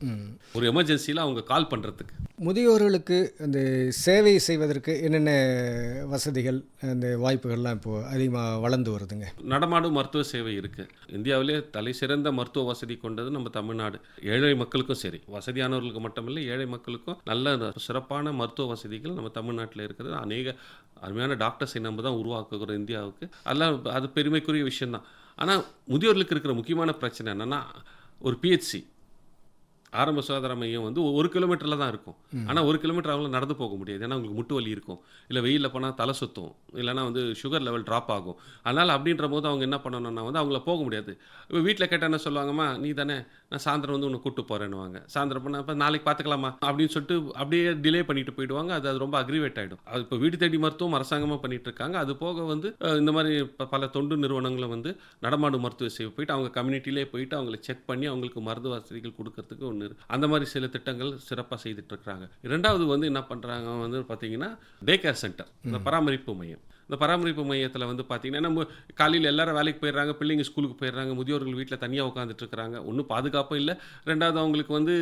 ஒரு எமர்ஜென்சியில் அவங்க கால் பண்ணுறதுக்கு. முதியோர்களுக்கு அந்த சேவை செய்வதற்கு என்னென்ன வசதிகள், அந்த வாய்ப்புகள்லாம் இப்போது அதிகமாக வளர்ந்து வருதுங்க? நடமாடும் மருத்துவ சேவை இருக்குது. இந்தியாவிலே தலை சிறந்த மருத்துவ வசதி கொண்டது நம்ம தமிழ்நாடு. ஏழை மக்களுக்கும் சரி, வசதியானவர்களுக்கு மட்டுமில்லை, ஏழை மக்களுக்கும் நல்ல சிறப்பான மருத்துவ வசதிகள் நம்ம தமிழ்நாட்டில் இருக்குது. அநேக அருமையான டாக்டர்ஸை நம்ம தான் உருவாக்குகிறோம் இந்தியாவுக்கு. அதெல்லாம் அது பெருமைக்குரிய விஷயந்தான். ஆனால் முதியோர்களுக்கு இருக்கிற முக்கியமான பிரச்சனை என்னென்னா, ஒரு பிஹெச்சி ஆரம்ப சுகாதார மையம் வந்து 1 கிலோமீட்டரில் தான் இருக்கும். ஆனால் 1 கிலோமீட்டர் அவங்கள நடந்து போக முடியாது. ஏன்னா அவங்களுக்கு முட்டு வலி இருக்கும், இல்லை வெயிலில் போனால் தலை சுற்றும், இல்லைனா வந்து சுகர் லெவல் ட்ராப் ஆகும். அதனால் அப்படின்ற போது அவங்க என்ன பண்ணணும்னா வந்து அவங்கள போக முடியாது. இப்போ வீட்டில் கேட்டால் என்ன சொல்லுவாங்கம்மா, நீ தானே, நான் சாயந்தரம் வந்து உன்னை கூப்பிட்டு போகிறேன்னுவாங்க. சாயந்தரம் பண்ண இப்போ நாளைக்கு பார்த்துக்கலாமா அப்படின்னு சொல்லிட்டு அப்படியே டிலே பண்ணிட்டு போயிடுவாங்க. அது ரொம்ப அக்ரிவேட் ஆகிடும். அது இப்போ வீடு தேடி மருத்துவம் அரசாங்கமாக பண்ணிட்டு இருக்காங்க. அது போக வந்து இந்த மாதிரி பல தொண்டு நிறுவனங்களும் வந்து நடமாடும் மருத்துவ சேவை போயிட்டு அவங்க கம்யூனிட்டிலே போயிட்டு அவங்களை செக் பண்ணி அவங்களுக்கு மருந்து வசதிகள் கொடுக்கறதுக்கு ஒன்று அந்த மாதிரி சில திட்டங்கள் சிறப்பாக செய்துட்டு இருக்கிறாங்க. 2வது வந்து என்ன பண்ணுறாங்க வந்து பார்த்தீங்கன்னா டே கேர் சென்டர், இந்த பராமரிப்பு மையம். இந்த பராமரிப்பு மையத்தில் வந்து பார்த்தீங்கன்னா, நம்ம காலையில் எல்லாரும் வேலைக்கு போயிடுறாங்க, பிள்ளைங்க ஸ்கூலுக்கு போயிடுறாங்க, முதியோர்கள் வீட்டில் தனியாக உட்காந்துட்டு இருக்கிறாங்க. ஒன்றும் பாதுகாப்பும் இல்லை, ரெண்டாவது அவங்களுக்கு வந்து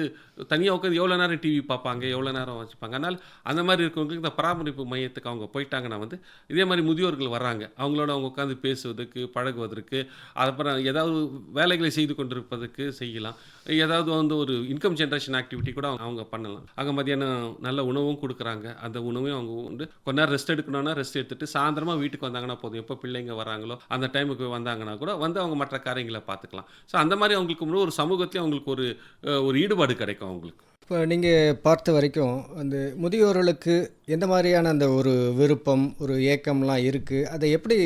தனியாக உட்காந்து எவ்வளோ நேரம் டிவி பார்ப்பாங்க, எவ்வளோ நேரம் வச்சுப்பாங்க. அதனால் அந்த மாதிரி இருக்கவங்களுக்கு இந்த பராமரிப்பு மையத்துக்கு அவங்க போயிட்டாங்கன்னா வந்து இதே மாதிரி முதியோர்கள் வர்றாங்க, அவங்களோட அவங்க உட்காந்து பேசுவதற்கு, பழகுவதற்கு, அப்புறம் ஏதாவது வேலைகளை செய்து கொண்டிருப்பதற்கு செய்யலாம். ஏதாவது வந்து ஒரு இன்கம் ஜென்ரேஷன் ஆக்டிவிட்டி கூட அவங்க பண்ணலாம். அங்கே மதியானம் நல்ல உணவும் கொடுக்குறாங்க. அந்த உணவையும் அவங்க வந்து கொஞ்ச நேரம் ரெஸ்ட் எடுக்கணும்னா ரெஸ்ட் எடுத்துட்டு சாயந்தரமா வீட்டுக்கு வந்தாங்கன்னா போதும். எப்போ பிள்ளைங்க வராங்களோ அந்த டைமுக்கு வந்தாங்கன்னா கூட வந்து அவங்க மற்ற காரியங்களை பார்த்துக்கலாம். ஸோ அந்த மாதிரி அவங்களுக்கு ஒரு சமூகத்திலேயே அவங்களுக்கு ஒரு ஈடுபாடு கிடைக்கும் அவங்களுக்கு. இப்போ நீங்கள் பார்த்த வரைக்கும் அந்த முதியோர்களுக்கு எந்த மாதிரியான அந்த ஒரு விருப்பம், ஒரு ஏக்கம்லாம் இருக்குது, அதை எப்படி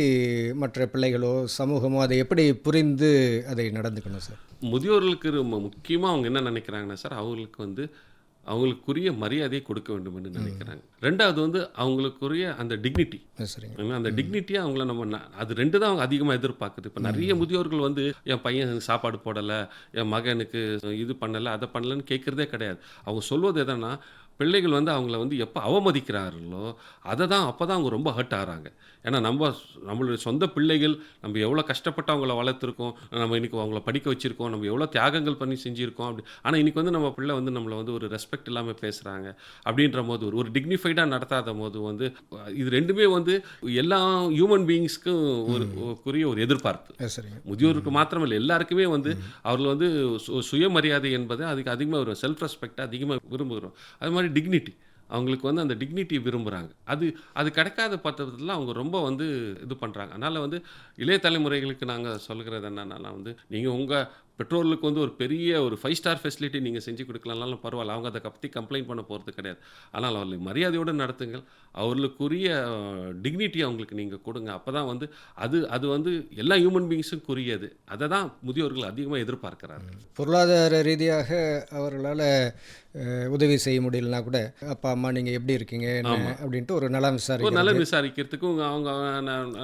மற்ற பிள்ளைகளோ சமூகமோ அதை எப்படி புரிந்து அதை நடந்துக்கணும் சார்? முதியோர்களுக்கு முக்கியமாக அவங்க என்ன நினைக்கிறாங்கன்னா சார், அவங்களுக்கு வந்து அவங்களுக்குரிய மரியாதையை கொடுக்க வேண்டும் என்று நினைக்கிறாங்க. ரெண்டாவது வந்து அவங்களுக்குரிய அந்த டிக்னிட்டி, சரிங்க. அந்த டிக்னிட்டியை அவங்கள நம்ம அது ரெண்டு தான் அவங்க அதிகமாக எதிர்பார்க்குது. இப்போ நிறைய முதியோர்கள் வந்து என் பையன் சாப்பாடு போடலை, என் மகனுக்கு இது பண்ணலை, அதை பண்ணலைன்னு கேட்குறதே கிடையாது. அவங்க சொல்வது எதனா, பிள்ளைகள் வந்து அவங்கள வந்து எப்போ அவமதிக்கிறார்களோ அதை தான் அப்போ தான் அவங்க ரொம்ப ஹர்ட் ஆகிறாங்க. ஏன்னா நம்மளுடைய சொந்த பிள்ளைகள், நம்ம எவ்வளோ கஷ்டப்பட்டு அவங்கள வளர்த்துருக்கோம், நம்ம இன்றைக்கி அவங்கள படிக்க வச்சுருக்கோம், நம்ம எவ்வளோ தியாகங்கள் பண்ணி செஞ்சுருக்கோம். ஆனால் இன்றைக்கி வந்து நம்ம பிள்ளை வந்து நம்மளை வந்து ஒரு ரெஸ்பெக்ட் இல்லாமல் பேசுகிறாங்க அப்படின்ற போது, ஒரு டிக்னிஃபைடாக நடத்தாத போது வந்து இது ரெண்டுமே வந்து எல்லா ஹியூமன் பீயிங்ஸ்க்கும் ஒரு எதிர்பார்ப்பு. சரிங்க. முதியோருக்கு மாத்திரமில்லை, எல்லாருக்குமே வந்து அவர்கள் வந்து சுயமரியாதை என்பது அதுக்கு அதிகமாக ஒரு செல்ஃப் ரெஸ்பெக்ட் அதிகமாக விரும்புகிறோம். அது மாதிரி டிக்னிட்டி, அவங்களுக்கு வந்து அந்த டிக்னிட்டி விரும்புகிறாங்க. அது கிடைக்காத பட்சத்தில் அவங்க ரொம்ப வந்து இது பண்ணுறாங்க. அதனால் வந்து இளைய தலைமுறைகளுக்கு நாங்கள் சொல்கிறது என்னன்னா வந்து, நீங்கள் உங்கள் பெற்றோர்களுக்கு வந்து ஒரு பெரிய ஒரு 5 ஸ்டார் ஃபெசிலிட்டி நீங்கள் செஞ்சு கொடுக்கலனாலும் பரவாயில்ல, அவங்க அதை பற்றி கம்ப்ளைண்ட் பண்ண போகிறது கிடையாது. ஆனால் அவர்களை மரியாதையோடு நடத்துங்கள், அவர்களுக்குரிய டிக்னிட்டி அவங்களுக்கு நீங்கள் கொடுங்க. அப்போ தான் வந்து அது வந்து எல்லா ஹியூமன் பீயிங்ஸுக்குரியது. அதை தான் முதியோர்கள் அதிகமாக எதிர்பார்க்கிறார்கள். பொருளாதார ரீதியாக அவர்களால் உதவி செய்ய முடியலனா கூட, அப்பா அம்மா நீங்கள் எப்படி இருக்கீங்க அப்படின்ட்டு ஒரு நலம் விசாரிக்கிறதுக்கும் அவங்க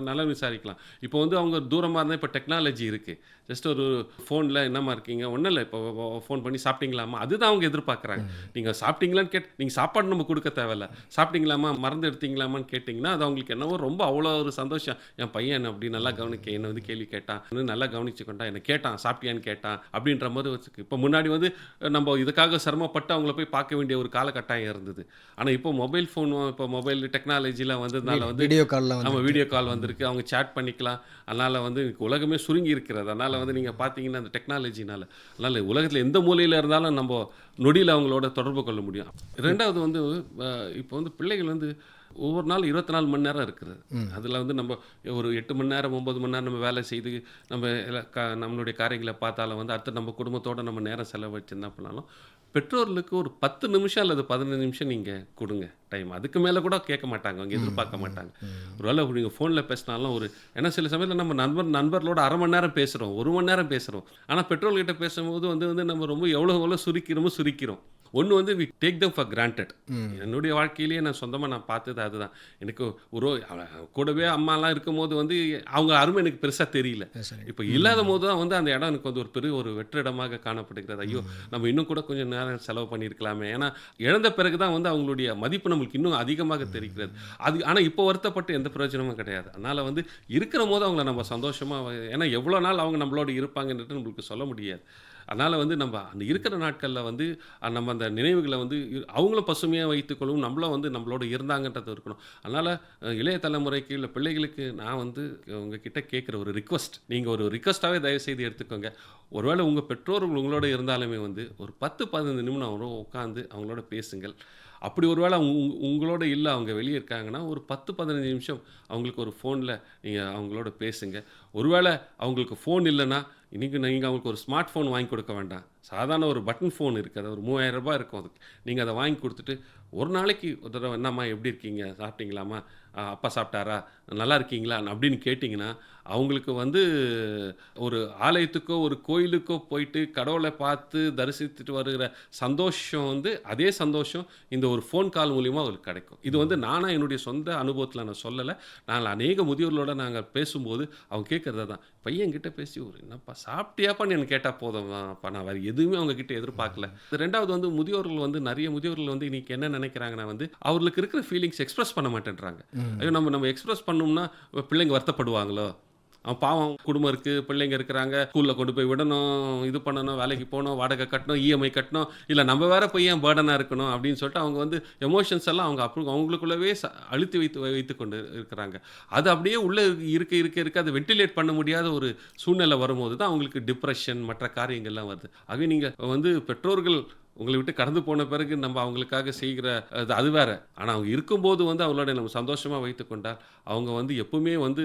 நலம் விசாரிக்கலாம். இப்போ வந்து அவங்க தூரமாக இருந்தால் இப்போ டெக்னாலஜி இருக்குது, ஜஸ்ட் ஒரு ஃபோனில் என்னம்மா இருக்கீங்க, ஒன்றும் இல்லை, இப்போ ஃபோன் பண்ணி சாப்பிட்டீங்களாம்மா, அதுதான் அவங்க எதிர்பார்க்குறாங்க. நீங்கள் சாப்பிட்டீங்களான்னு நீங்கள் சாப்பாடு நம்ம கொடுக்க தேவையில்ல, சாப்பிட்டீங்களாம்மா, மருந்து எடுத்தீங்களாமான்னு கேட்டிங்கன்னா அது அவங்களுக்கு என்னவோ ரொம்ப அவ்வளோ ஒரு சந்தோஷம். என் பையன் என்ன அப்படி நல்லா என்னை வந்து கேள்வி கேட்டான், நல்லா கவனிச்சுக்கொண்டான், என்னை கேட்டான், சாப்பிட்டியான்னு கேட்டான் அப்படின்ற மாதிரி வச்சுக்கு. இப்போ முன்னாடி வந்து நம்ம இதுக்காக சிரமப்பட்டு அவங்கள போய் பார்க்க வேண்டிய ஒரு காலகட்டாயம் இருந்தது. ஆனால் இப்போ மொபைல் ஃபோன், இப்போ மொபைல் டெக்னாலஜிலாம் வந்ததுனால வந்து வீடியோ கால் வந்திருக்கு, அவங்க சேட் பண்ணிக்கலாம். அதனால் வந்து உலகமே சுருங்கி இருக்கிறது. அதனால் வந்து நீங்கள் பார்த்தீங்கன்னா அந்த டெக்னாலஜினால், அதனால் உலகத்தில் எந்த மூலையில் இருந்தாலும் நம்ம நொடியில் அவங்களோட தொடர்பு கொள்ள முடியும். ரெண்டாவது வந்து இப்போ வந்து பிள்ளைகள் வந்து ஒவ்வொரு நாள் 24 மணி நேரம் இருக்குது. அதில் வந்து நம்ம ஒரு 8 மணி நேரம் 9 மணி நேரம் நம்ம வேலை செய்து நம்ம நம்மளுடைய காரியங்களை பார்த்தாலும் வந்து அடுத்து நம்ம குடும்பத்தோடு நம்ம நேரம் செலவழிச்சு என்ன பண்ணாலும், பெற்றோர்களுக்கு ஒரு 10 நிமிஷம் அல்லது 15 நிமிஷம் நீங்கள் கொடுங்க டைம். அதுக்கு மேலே கூட கேட்க மாட்டாங்க, அவங்க எதிர்பார்க்க மாட்டாங்க. ஒருவேளை நீங்கள் ஃபோனில் பேசினாலும் ஏன்னா சில சமயத்தில் நம்ம நண்பர்களோட அரை மணி நேரம் பேசுகிறோம், 1 மணி நேரம் பேசுகிறோம். ஆனால் பெற்றோர்கிட்ட பேசும்போது வந்து நம்ம ரொம்ப எவ்வளோ சுருக்கிறோம். ஒன்று வந்து we take them for granted. என்னுடைய வாழ்க்கையிலேயே நான் சொந்தமாக பார்த்தது அதுதான். எனக்கு கூடவே அம்மாலாம் இருக்கும்போது வந்து அவங்க அருமை எனக்கு பெருசாக தெரியல. இப்போ இல்லாத போது தான் வந்து அந்த இடம் எனக்கு வந்து ஒரு பெரிய ஒரு வெற்றிடமாக காணப்படுகிறது. ஐயோ, நம்ம இன்னும் கூட கொஞ்சம் நேரம் செலவு பண்ணியிருக்கலாமே. ஏன்னா இழந்த பிறகு தான் வந்து அவங்களுடைய மதிப்பு நம்மளுக்கு இன்னும் அதிகமாக தெரிகிறது. ஆனால் இப்போ வருத்தப்பட்டு எந்த பிரயோஜனமும் கிடையாது. அதனால் வந்து இருக்கிற போது அவங்கள நம்ம சந்தோஷமாக, ஏன்னா எவ்வளோ நாள் அவங்க நம்மளோட இருப்பாங்கன்றது நம்மளுக்கு சொல்ல முடியாது. அதனால் வந்து நம்ம அந்த இருக்கிற நாட்களில் வந்து நம்ம அந்த நினைவுகளை வந்து அவங்களும் பசுமையாக வைத்துக்கொள்ளும், நம்மளும் வந்து நம்மளோட இருந்தாங்கன்றது இருக்கணும். அதனால் இளைய தலைமுறைக்கு இல்லை பிள்ளைகளுக்கு நான் வந்து உங்ககிட்ட கேட்குற ஒரு ரிக்வஸ்ட், நீங்கள் ஒரு ரிக்வஸ்ட்டாகவே தயவுசெய்து எடுத்துக்கோங்க. ஒருவேளை உங்கள் பெற்றோர்கள் உங்களோட இருந்தாலுமே வந்து ஒரு 10-15 நிமிடம் உட்காந்து அவங்களோட பேசுங்கள். அப்படி ஒரு வேளை உங்களோட இல்லை, அவங்க வெளியே இருக்காங்கன்னா ஒரு 10-15 நிமிஷம் அவங்களுக்கு ஒரு ஃபோனில் நீங்கள் அவங்களோட பேசுங்க. ஒருவேளை அவங்களுக்கு ஃபோன் இல்லைன்னா இன்றைக்கி நீங்கள் அவங்களுக்கு ஒரு ஸ்மார்ட் ஃபோன் வாங்கி கொடுக்க வேண்டாம், சாதாரண ஒரு பட்டன் ஃபோன் இருக்குது, அது ஒரு 3000 ரூபாய் இருக்கும். அதுக்கு நீங்கள் அதை வாங்கி கொடுத்துட்டு ஒரு நாளைக்கு ஒரு தடவை என்னம்மா எப்படி இருக்கீங்க, சாப்பிட்டீங்களாம்மா, அப்பா சாப்பிட்டாரா, நல்லா இருக்கீங்களா அப்படின்னு கேட்டிங்கன்னா அவங்களுக்கு வந்து ஒரு ஆலயத்துக்கோ ஒரு கோயிலுக்கோ போயிட்டு கடவுளை பார்த்து தரிசித்துட்டு வருகிற சந்தோஷம் வந்து அதே சந்தோஷம் இந்த ஒரு ஃபோன் கால் மூலிமா அவங்களுக்கு கிடைக்கும். இது வந்து நானாக என்னுடைய சொந்த அனுபவத்தில் நான் சொல்லலை, நான் அநேக முதியோர்களோடு நாங்கள் பேசும்போது அவங்க கேட்குறது தான், பையன் கிட்ட பேசி ஒரு என்னப்பா சாப்பிட்டியாப்பான்னு எனக்கு கேட்டால் போதும்ப்பா, நான் வேறு எதுவுமே அவங்க கிட்ட எதிர்பார்க்கல. ரெண்டாவது வந்து முதியோர்கள் வந்து நிறைய முதியோர்கள் வந்து இன்னைக்கு என்ன நினைக்கிறாங்கன்னா வந்து அவர்களுக்கு இருக்கிற ஃபீலிங்ஸ் எக்ஸ்பிரஸ் பண்ண மாட்டேன்றாங்க. ஐயோ நம்ம எக்ஸ்பிரஸ் பண்ணோம்னா பிள்ளைங்க வருத்தப்படுவாங்களோ, அவன் பாவம் குடும்பம் இருக்குது, பிள்ளைங்க இருக்கிறாங்க, ஸ்கூலில் கொண்டு போய் விடணும், இது பண்ணணும், வேலைக்கு போகணும், வாடகை கட்டணும், இஎம்ஐ கட்டணும், இல்லை நம்ம வேற போய் ஏன் பேர்டனாக இருக்கணும் அப்படின்னு சொல்லிட்டு அவங்க வந்து எமோஷன்ஸ் எல்லாம் அவங்களுக்குள்ளவே அழுத்தி வைத்து கொண்டு இருக்கிறாங்க. அது அப்படியே உள்ளே இருக்க அதை வென்டிலேட் பண்ண முடியாத ஒரு சூழ்நிலை வரும்போது தான் அவங்களுக்கு டிப்ரெஷன் மற்ற காரியங்கள்லாம் வருது. ஆகவே நீங்கள் வந்து பெற்றோர்கள் உங்களை விட்டு கடந்து போன பிறகு நம்ம அவங்களுக்காக செய்கிற அது வேற. ஆனால் அவங்க இருக்கும்போது வந்து அவங்களோட நம்ம சந்தோஷமாக வைத்து கொண்டால் அவங்க வந்து எப்பவுமே வந்து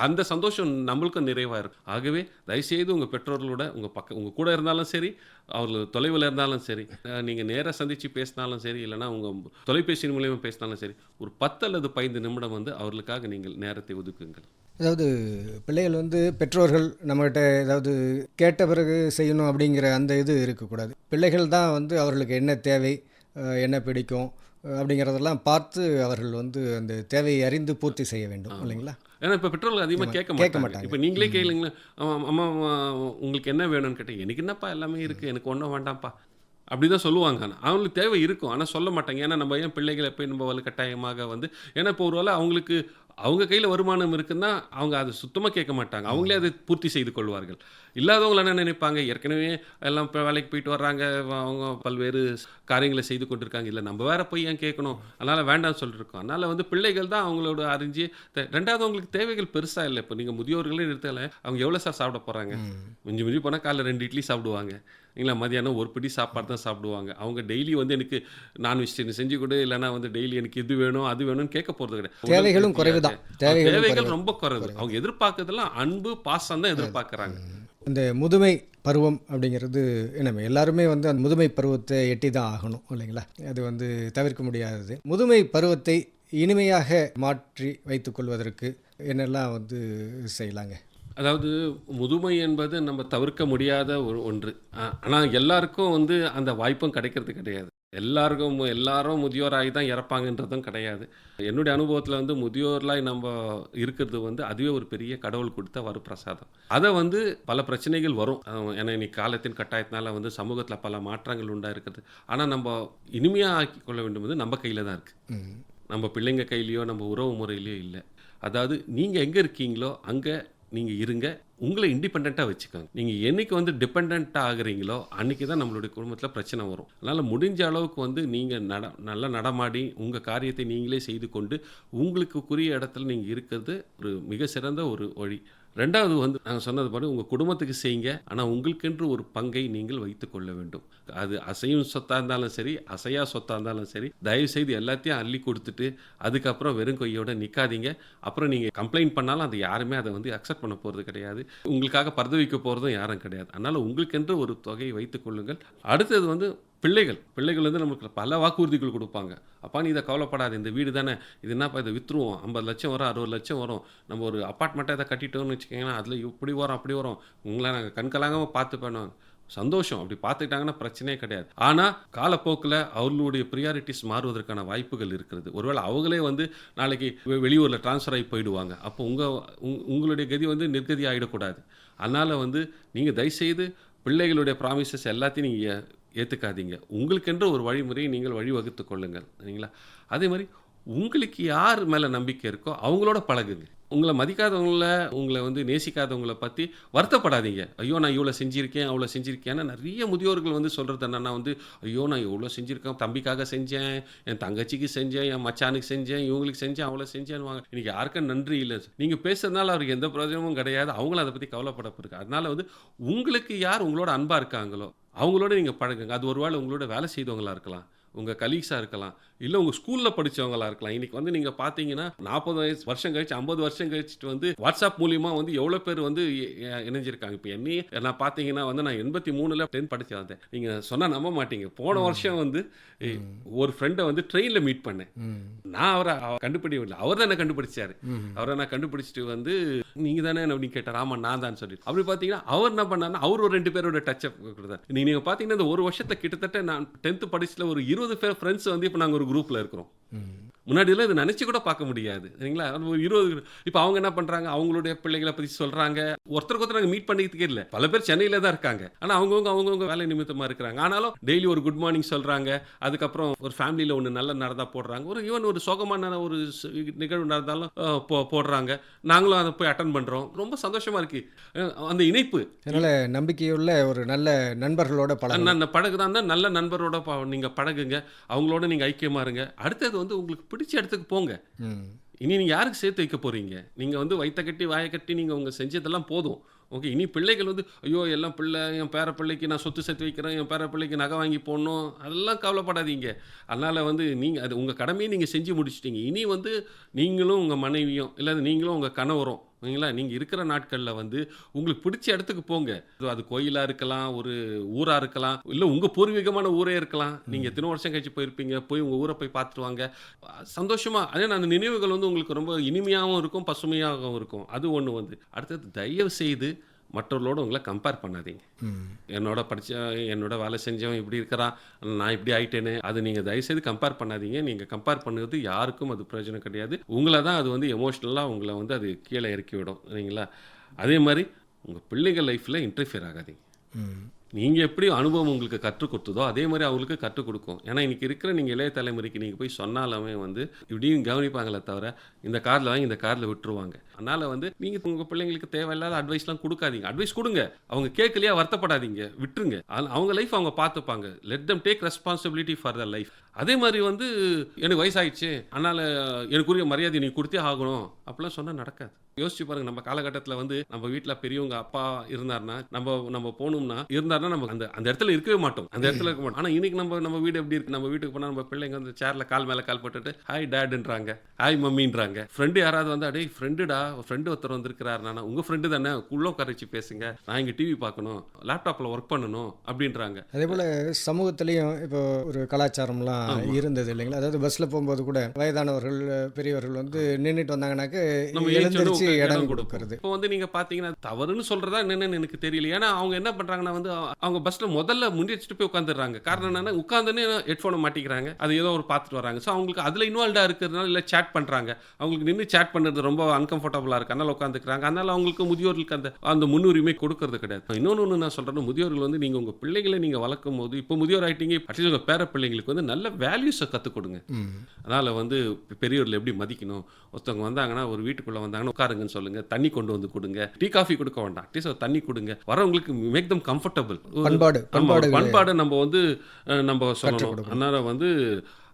அந்த சந்தோஷம் நம்மளுக்கும் நிறைவாக இருக்கும். ஆகவே தயவுசெய்து உங்கள் பெற்றோர்களோட உங்கள் கூட இருந்தாலும் சரி, அவர்கள் தொலைவில் இருந்தாலும் சரி, நீங்கள் நேராக சந்தித்து பேசினாலும் சரி, இல்லைனா உங்கள் தொலைபேசி மூலியமாக பேசினாலும் சரி, ஒரு 10 அல்லது 15 நிமிடம் வந்து அவர்களுக்காக நீங்கள் நேரத்தை ஒதுக்குங்கள். அதாவது பிள்ளைகள் வந்து பெற்றோர்கள் நம்மகிட்ட ஏதாவது கேட்ட பிறகு செய்யணும் அப்படிங்கிற அந்த இது இருக்கக்கூடாது. பிள்ளைகள் தான் வந்து அவர்களுக்கு என்ன தேவை, என்ன பிடிக்கும் அப்படிங்கிறதெல்லாம் பார்த்து அவர்கள் வந்து அந்த தேவையை அறிந்து பூர்த்தி செய்ய வேண்டும் இல்லைங்களா? ஏன்னா இப்போ பெற்றோர்கள் அதிகமாக கேட்க மாட்டாங்க. இப்போ நீங்களே கேளுங்களேன், அம்மா உங்களுக்கு என்ன வேணும்னு கேட்டீங்க, எனக்கு என்னப்பா எல்லாமே இருக்குது, எனக்கு ஒன்றும் வேண்டாம்ப்பா அப்படி தான் சொல்லுவாங்க. ஆனால் அவங்களுக்கு தேவை இருக்கும், ஆனால் சொல்ல மாட்டாங்க. ஏன்னா நம்ம ஏன் பிள்ளைகளை போய் நம்ம வலுக்கட்டாயமாக வந்து, ஏன்னா இப்போ ஒரு வேளை அவங்களுக்கு அவங்க கையில் வருமானம் இருக்குன்னா அவங்க அதை சுத்தமாக கேட்க மாட்டாங்க, அவங்களே அதை பூர்த்தி செய்து கொள்வார்கள். இல்லாதவங்க என்ன நினைப்பாங்க, ஏற்கனவே எல்லாம் இப்போ வேலைக்கு போயிட்டு வர்றாங்க, அவங்க பல்வேறு காரியங்களை செய்து கொண்டிருக்காங்க, இல்லை நம்ம வேற போய் ஏன் கேட்கணும், அதனால் வேண்டாம்னு சொல்லியிருக்கோம். அதனால் வந்து பிள்ளைகள் தான் அவங்களோட அறிஞ்சு ரெண்டாவது அவங்களுக்கு தேவைகள் பெருசாக இல்லை. இப்போ நீங்கள் முதியோர்களே எடுத்தால அவங்க எவ்வளோ சாப்பிட போகிறாங்க, மிஞ்சி போனால் காலைல 2 இட்லி சாப்பிடுவாங்க இல்லைங்களா, மதியானம் ஒரு பிடி சாப்பாடு தான் சாப்பிடுவாங்க. அவங்க டெய்லி வந்து எனக்கு நான்வெஜ் செஞ்சு கொடு, இல்லைனா வந்து டெய்லி எனக்கு இது வேணும் அது வேணும்னு கேட்க போகிறது கிடையாது. தேவைகளும் குறைவு தான், தேவைகள் ரொம்ப குறைவு. அவங்க எதிர்பார்க்கறதெல்லாம் அன்பு பாசம் தான் எதிர்பார்க்குறாங்க. இந்த முதுமை பருவம் அப்படிங்கிறது நம்ம எல்லாருமே வந்து அந்த முதுமை பருவத்தை எட்டி தான் ஆகணும் இல்லைங்களா? அது வந்து தவிர்க்க முடியாதது. முதுமை பருவத்தை இனிமையாக மாற்றி வைத்துக்கொள்வதற்கு என்னெல்லாம் வந்து செய்யலாங்க? அதாவது முதுமை என்பது நம்ம தவிர்க்க முடியாத ஒன்று. ஆனால் எல்லாருக்கும் வந்து அந்த வாய்ப்பும் கிடைக்கிறது கிடையாது. எல்லாரும் முதியோராகி தான் இறப்பாங்கன்றதும் கிடையாது. என்னுடைய அனுபவத்தில் வந்து முதியோர்களாய் நம்ம இருக்கிறது வந்து அதுவே ஒரு பெரிய கடவுள் கொடுத்த வரப்பிரசாதம். அதை வந்து பல பிரச்சனைகள் வரும். ஏன்னா இன்னைக்கு காலத்தின் கட்டாயத்தினால வந்து சமூகத்தில் பல மாற்றங்கள் உண்டாக இருக்குது. ஆனால் நம்ம இனிமையாக ஆக்கி கொள்ள வேண்டும் வந்து நம்ம கையில் தான் இருக்குது. நம்ம பிள்ளைங்க கையிலையோ நம்ம உறவு முறையிலையோ இல்லை. அதாவது நீங்கள் எங்கே இருக்கீங்களோ அங்கே நீங்கள் இருங்க, உங்களை இண்டிபெண்ட்டாக வச்சுக்கோங்க. நீங்கள் என்றைக்கு வந்து டிபெண்ட்டாக ஆகுறீங்களோ அன்றைக்கி தான் நம்மளுடைய குடும்பத்தில் பிரச்சனை வரும். அதனால் முடிஞ்ச அளவுக்கு வந்து நீங்கள் நல்லா நடமாடி உங்கள் காரியத்தை நீங்களே செய்து கொண்டு உங்களுக்குரிய இடத்துல நீங்கள் இருக்கிறது ஒரு மிக சிறந்த ஒரு வழி. ரெண்டாவது வந்து நாங்கள் சொன்னது போல உங்கள் குடும்பத்துக்கு செய்யுங்க, ஆனால் உங்களுக்கென்று ஒரு பங்கை நீங்கள் வைத்து கொள்ள வேண்டும். அது அசையும் சொத்தாக இருந்தாலும் சரி, அசையா சொத்தாக இருந்தாலும் சரி, தயவுசெய்து எல்லாத்தையும் அள்ளி கொடுத்துட்டு அதுக்கப்புறம் வெறும் கையோடு நிற்காதீங்க. அப்புறம் நீங்கள் கம்ப்ளைண்ட் பண்ணாலும் அது யாருமே அதை வந்து அக்செப்ட் பண்ண போகிறது கிடையாது. உங்களுக்காக பரிதவிக்க போகிறதும் யாரும் கிடையாது. அதனால் உங்களுக்கென்று ஒரு தொகையை வைத்துக் கொள்ளுங்கள். அடுத்தது வந்து பிள்ளைகள் வந்து நமக்கு பல வாக்குறுதிகள் கொடுப்பாங்க. அப்பா நீ இதை கவலைப்படாது, இந்த வீடு தானே, இது என்னப்பா இதை விற்றுருவோம், 50 லட்சம் வரும், 60 லட்சம் வரும், நம்ம ஒரு அப்பார்ட்மெண்ட்டாக இதை கட்டிட்டோம்னு வச்சுக்கோங்கன்னா அதில் இப்படி வரும் அப்படி வரும், உங்களை நாங்கள் கண்கலாங்காமல் பார்த்துப்பேன். சந்தோஷம், அப்படி பார்த்துக்கிட்டாங்கன்னா பிரச்சனையே கிடையாது. ஆனால் காலப்போக்கில் அவர்களுடைய ப்ரியாரிட்டிஸ் மாறுவதற்கான வாய்ப்புகள் இருக்கிறது. ஒருவேளை அவங்களே வந்து நாளைக்கு வெளியூரில் ட்ரான்ஸ்ஃபர் ஆகி போயிடுவாங்க. அப்போ உங்களுடைய கதி வந்து நிர்கதி ஆகிடக்கூடாது. அதனால் வந்து நீங்கள் தயவுசெய்து பிள்ளைகளுடைய ப்ராமிசஸ் எல்லாத்தையும் நீங்கள் ஏற்றுக்காதீங்க. உங்களுக்கென்று ஒரு வழிமுறையை நீங்கள் வழிவகுத்து கொள்ளுங்கள் சரிங்களா? அதே மாதிரி உங்களுக்கு யார் மேலே நம்பிக்கை இருக்கோ அவங்களோட பழகுங்க. உங்களை மதிக்காதவங்கள, உங்களை வந்து நேசிக்காதவங்களை பற்றி வருத்தப்படாதீங்க. ஐயோ நான் இவ்வளோ செஞ்சுருக்கேன் அவ்வளோ செஞ்சுருக்கேன்னா நிறைய முதியோர்கள் வந்து சொல்கிறது என்னன்னா வந்து ஐயோ நான் எவ்வளோ செஞ்சுருக்கேன், தம்பிக்காக செஞ்சேன், என் தங்கச்சிக்கு செஞ்சேன், என் மச்சானுக்கு செஞ்சேன், இவங்களுக்கு செஞ்சேன், அவ்வளோ செஞ்சேன்னு இன்றைக்கி யாருக்கும் நன்றி இல்லை. நீங்கள் பேசுறதுனால அவருக்கு எந்த பிரயோஜனமும் கிடையாது. அவங்களும் அதை பற்றி கவலைப்படப்படுங்க. அதனால் வந்து உங்களுக்கு யார் உங்களோட அன்பாக இருக்காங்களோ அவங்களோட நீங்கள் பழகுங்க. அது ஒருவேளை உங்களோட வேலை செய்தவங்களாக இருக்கலாம், உங்கள் கலீக்ஸாக இருக்கலாம், இல்லை உங்கள் ஸ்கூலில் படித்தவங்களாக இருக்கலாம். இன்றைக்கி வந்து நீங்கள் பார்த்தீங்கன்னா 40 வருஷம் கழிச்சு 50 வருஷம் கழிச்சுட்டு வந்து வாட்ஸ்அப் மூலியமாக வந்து எவ்வளோ பேர் வந்து இணைஞ்சிருக்காங்க. இப்போ நான் பார்த்தீங்கன்னா வந்து நான் 83ல் 10th படித்து வந்தேன். நீங்கள் சொன்னால் நம்ப மாட்டீங்க. போன வருஷம் வந்து ஒரு ஃப்ரெண்டை வந்து ட்ரெயினில் மீட் பண்ணேன். நான் அவரை கண்டுபிடிக்கவில்லை, அவர் தான் என்ன கண்டுபிடிச்சார். அவரை நான் கண்டுபிடிச்சிட்டு வந்து நீங்கள் தானே அப்படின்னு கேட்டார். ஆமாம் நான் தான் சொல்லிட்டு அப்படி பார்த்தீங்கன்னா அவர் என்ன பண்ணாருன்னா அவர் ஒரு 2 பேரோட டச்சப் கொடுத்தார். நீங்கள் பார்த்தீங்கன்னா இந்த ஒரு வருஷத்தில் கிட்டத்தட்ட நான் 10th படிச்சதில் ஒரு 20 பேர் ஃப்ரெண்ட்ஸ் வந்து இப்போ நாங்கள் ஒரு குரூப்பில் இருக்கிறோம். முன்னாடியெல்லாம் இது நினச்சி கூட பார்க்க முடியாது சரிங்களா. ஒரு 20 இப்போ அவங்க என்ன பண்ணுறாங்க, அவங்களுடைய பிள்ளைகளை பற்றி சொல்கிறாங்க. ஒருத்தருக்கு ஒருத்தர் நாங்கள் மீட் பண்ணிக்கிறதுக்கே இல்லை. பல பேர் சென்னையில் தான் இருக்காங்க. ஆனால் அவங்கவுங்க வேலை நிமித்தமாக இருக்கிறாங்க. ஆனாலும் டெய்லி ஒரு குட் மார்னிங் சொல்கிறாங்க. அதுக்கப்புறம் ஒரு ஃபேமிலியில் ஒன்று நல்ல நடந்தால் போடுறாங்க. ஈவன் ஒரு சோகமான ஒரு நிகழ்வு நடந்தாலும் போடுறாங்க. நாங்களும் அதை போய் அட்டன் பண்ணுறோம். ரொம்ப சந்தோஷமாக இருக்குது அந்த இணைப்பு. அதனால் நம்பிக்கையுள்ள ஒரு நல்ல நண்பர்களோட பழகுதான் நல்ல நண்பரோட நீங்கள் பழகுங்க. அவங்களோட நீங்கள் ஐக்கியமாக இருங்க. அடுத்தது வந்து உங்களுக்கு பிடிச்ச இடத்துக்கு போங்க. இனி நீங்கள் யாருக்கு சேர்த்து வைக்க போகிறீங்க? நீங்கள் வந்து வயிற்ற கட்டி வாயை கட்டி நீங்கள் உங்கள் செஞ்சதெல்லாம் போதும். ஓகே, இனி பிள்ளைகள் வந்து ஐயோ எல்லாம் பிள்ளை, என் பேர பிள்ளைக்கு நான் சொத்து சேர்த்து வைக்கிறேன், என் பேர பிள்ளைக்கு நகை வாங்கி போடணும், அதெல்லாம் கவலைப்படாதீங்க. அதனால் வந்து நீங்கள் அது உங்கள் கடமையை நீங்கள் செஞ்சு முடிச்சிட்டிங்க. இனி வந்து நீங்களும் உங்கள் மனைவியும் இல்லை நீங்களும் உங்கள் கணவரும் ஓகேங்களா, நீங்கள் இருக்கிற நாட்களில் வந்து உங்களுக்கு பிடிச்ச இடத்துக்கு போங்க. அது கோயிலாக இருக்கலாம், ஒரு ஊராக இருக்கலாம், இல்லை உங்கள் பூர்வீகமான ஊரே இருக்கலாம். நீங்கள் எத்தனை வருஷம் கழிச்சு போயிருப்பீங்க, போய் உங்கள் ஊரை போய் பார்த்துட்டு வாங்க சந்தோஷமாக. அதே அந்த நினைவுகள் வந்து உங்களுக்கு ரொம்ப இனிமையாகவும் இருக்கும், பசுமையாகவும் இருக்கும். அது ஒன்று வந்து. அடுத்தது தயவு செய்து மற்றவர்களோட உங்களை கம்பேர் பண்ணாதீங்க. என்னோட வேலை செஞ்சவன் இப்படி இருக்கிறான், நான் இப்படி ஆயிட்டேனே, அது நீங்கள் தயவுசெய்து கம்பேர் பண்ணாதீங்க. நீங்கள் கம்பேர் பண்ணுறது யாருக்கும் அது பிரயோஜனம் கிடையாது. உங்களை தான் அது வந்து எமோஷ்னலாக உங்களை வந்து அது கீழே இறக்கி விடும் சரிங்களா. அதே மாதிரி உங்கள் பிள்ளைகள் லைஃப்பில் இன்டர்ஃபியர் ஆகாதீங்க. நீங்கள் எப்படி அனுபவம் உங்களுக்கு கற்றுக் கொடுத்ததோ அதே மாதிரி அவங்களுக்கு கற்றுக் கொடுக்கும். ஏன்னா இன்றைக்கி இருக்கிற நீங்கள் இளைய தலைமுறைக்கு நீங்கள் போய் சொன்னாலுமே வந்து இப்படியும் கவனிப்பாங்களே தவிர இந்த காரில் வாங்கி இந்த காரில் விட்டுருவாங்க. அதனால் வந்து நீங்கள் உங்கள் பிள்ளைங்களுக்கு தேவையில்லாத அட்வைஸ்லாம் கொடுக்காதீங்க. அட்வைஸ் கொடுங்க, அவங்க கேட்கலையா வருத்தப்படாதீங்க, விட்டுருங்க. அவங்க லைஃப் அவங்க பார்த்துப்பாங்க. Let them take responsibility for the life. அதே மாதிரி வந்து எனக்கு வயசாகிடுச்சு, அதனால் எனக்குரிய மரியாதை நீ கொடுத்தே ஆகணும் அப்படிலாம் சொன்னால் நடக்காது. யோசிச்சு பாருங்க, நம்ம காலகட்டத்தில் வந்து நம்ம வீட்டில் பெரியவங்க அப்பா இருந்தாருன்னா நம்ம போகணும்னா இருந்தாருன்னா நம்ம அந்த இடத்துல இருக்கவே மாட்டோம், அந்த இடத்துல இருக்க மாட்டோம். ஆனால் இன்னைக்கு நம்ம வீடு எப்படி இருக்கு, நம்ம வீட்டுக்கு போனால் நம்ம பிள்ளைங்க வந்து சேர்ல கால் மேலே கால் போட்டுட்டு ஹாய் டேடுன்றாங்க, ஹாய் மம்மின்றாங்க. ஃப்ரெண்டு யாராவது வந்து அடே ஃப்ரெண்டுடா, ஃப்ரெண்டு ஒருத்தர் வந்திருக்கிறாரு, நான் உங்கள் ஃப்ரெண்டு தானே, உள்ளே உட்காரிச்சு பேசுங்க, நான் இங்கே டிவி பார்க்கணும், லேப்டாப்பில் ஒர்க் பண்ணணும் அப்படின்றாங்க. அதே போல் சமூகத்திலையும் இப்போ ஒரு கலாச்சாரம்லாம் இருந்தது இல்லைங்களா. அதாவது பஸ்ஸில் போகும்போது கூட வயதானவர்கள் பெரியவர்கள் வந்து நின்றுட்டு வந்தாங்கன்னாக்க எழுந்திருச்சு இடம் கொடுக்கறது. இப்போ வந்து நீங்கள் பார்த்தீங்கன்னா தவறுன்னு சொல்கிறதா என்னென்னு எனக்கு தெரியல. ஏன்னா அவங்க என்ன பண்ணுறாங்கன்னா வந்து அவங்க பஸ்ஸில் முதல்ல முன்னெச்சிட்டு போய் உட்காந்துடுறாங்க. காரணம் என்னன்னா உட்காந்துன்னு ஹெட்ஃபோனை மாட்டிக்கிறாங்க, அது ஏதோ ஒரு பார்த்துட்டு வராங்க. ஸோ அவங்களுக்கு அதில் இன்வால்வ்டாக இருக்கிறதுனால இல்லை சேட் பண்ணுறாங்க. அவங்களுக்கு நின்று சேட் பண்ணுறது ரொம்ப அன்கம்ஃபர்டபுளாக இருக்குது, அதனால் உட்காந்துக்கிறாங்க. அதனால் அவங்களுக்கு முதியோர்களுக்கு அந்த முன்னுரிமை கொடுக்கறது கிடையாது. இன்னொன்று நான் சொல்கிறேன், முதியோர்கள் வந்து நீங்கள் உங்கள் பிள்ளைகளை நீங்கள் வளர்க்கும் போது இப்போ முதியோர் ஆகிட்டீங்க, அட்லீஸ்ட் உங்கள் பேர பிள்ளைங்களுக்கு வந்து நல்ல வேல்யூஸை கற்றுக் கொடுங்க. அதனால் வந்து பெரியவர்கள் எப்படி மதிக்கணும், ஒருத்தவங்க வந்தாங்கன்னா ஒரு வீட்டுக்குள்ளே வந்தாங்கன்னா உட்காருங்கன்னு சொல்லுங்கள், தண்ணி கொண்டு வந்து கொடுங்க, டீ காஃபி கொடுக்க வேண்டாம், அட்லீஸ்ட் தண்ணி கொடுங்க, வரவங்களுக்கு மேக் தம் கம்ஃபர்டபுள். பண்பாடு நம்ம வந்து நம்ம சொல்லணும். அதனால் வந்து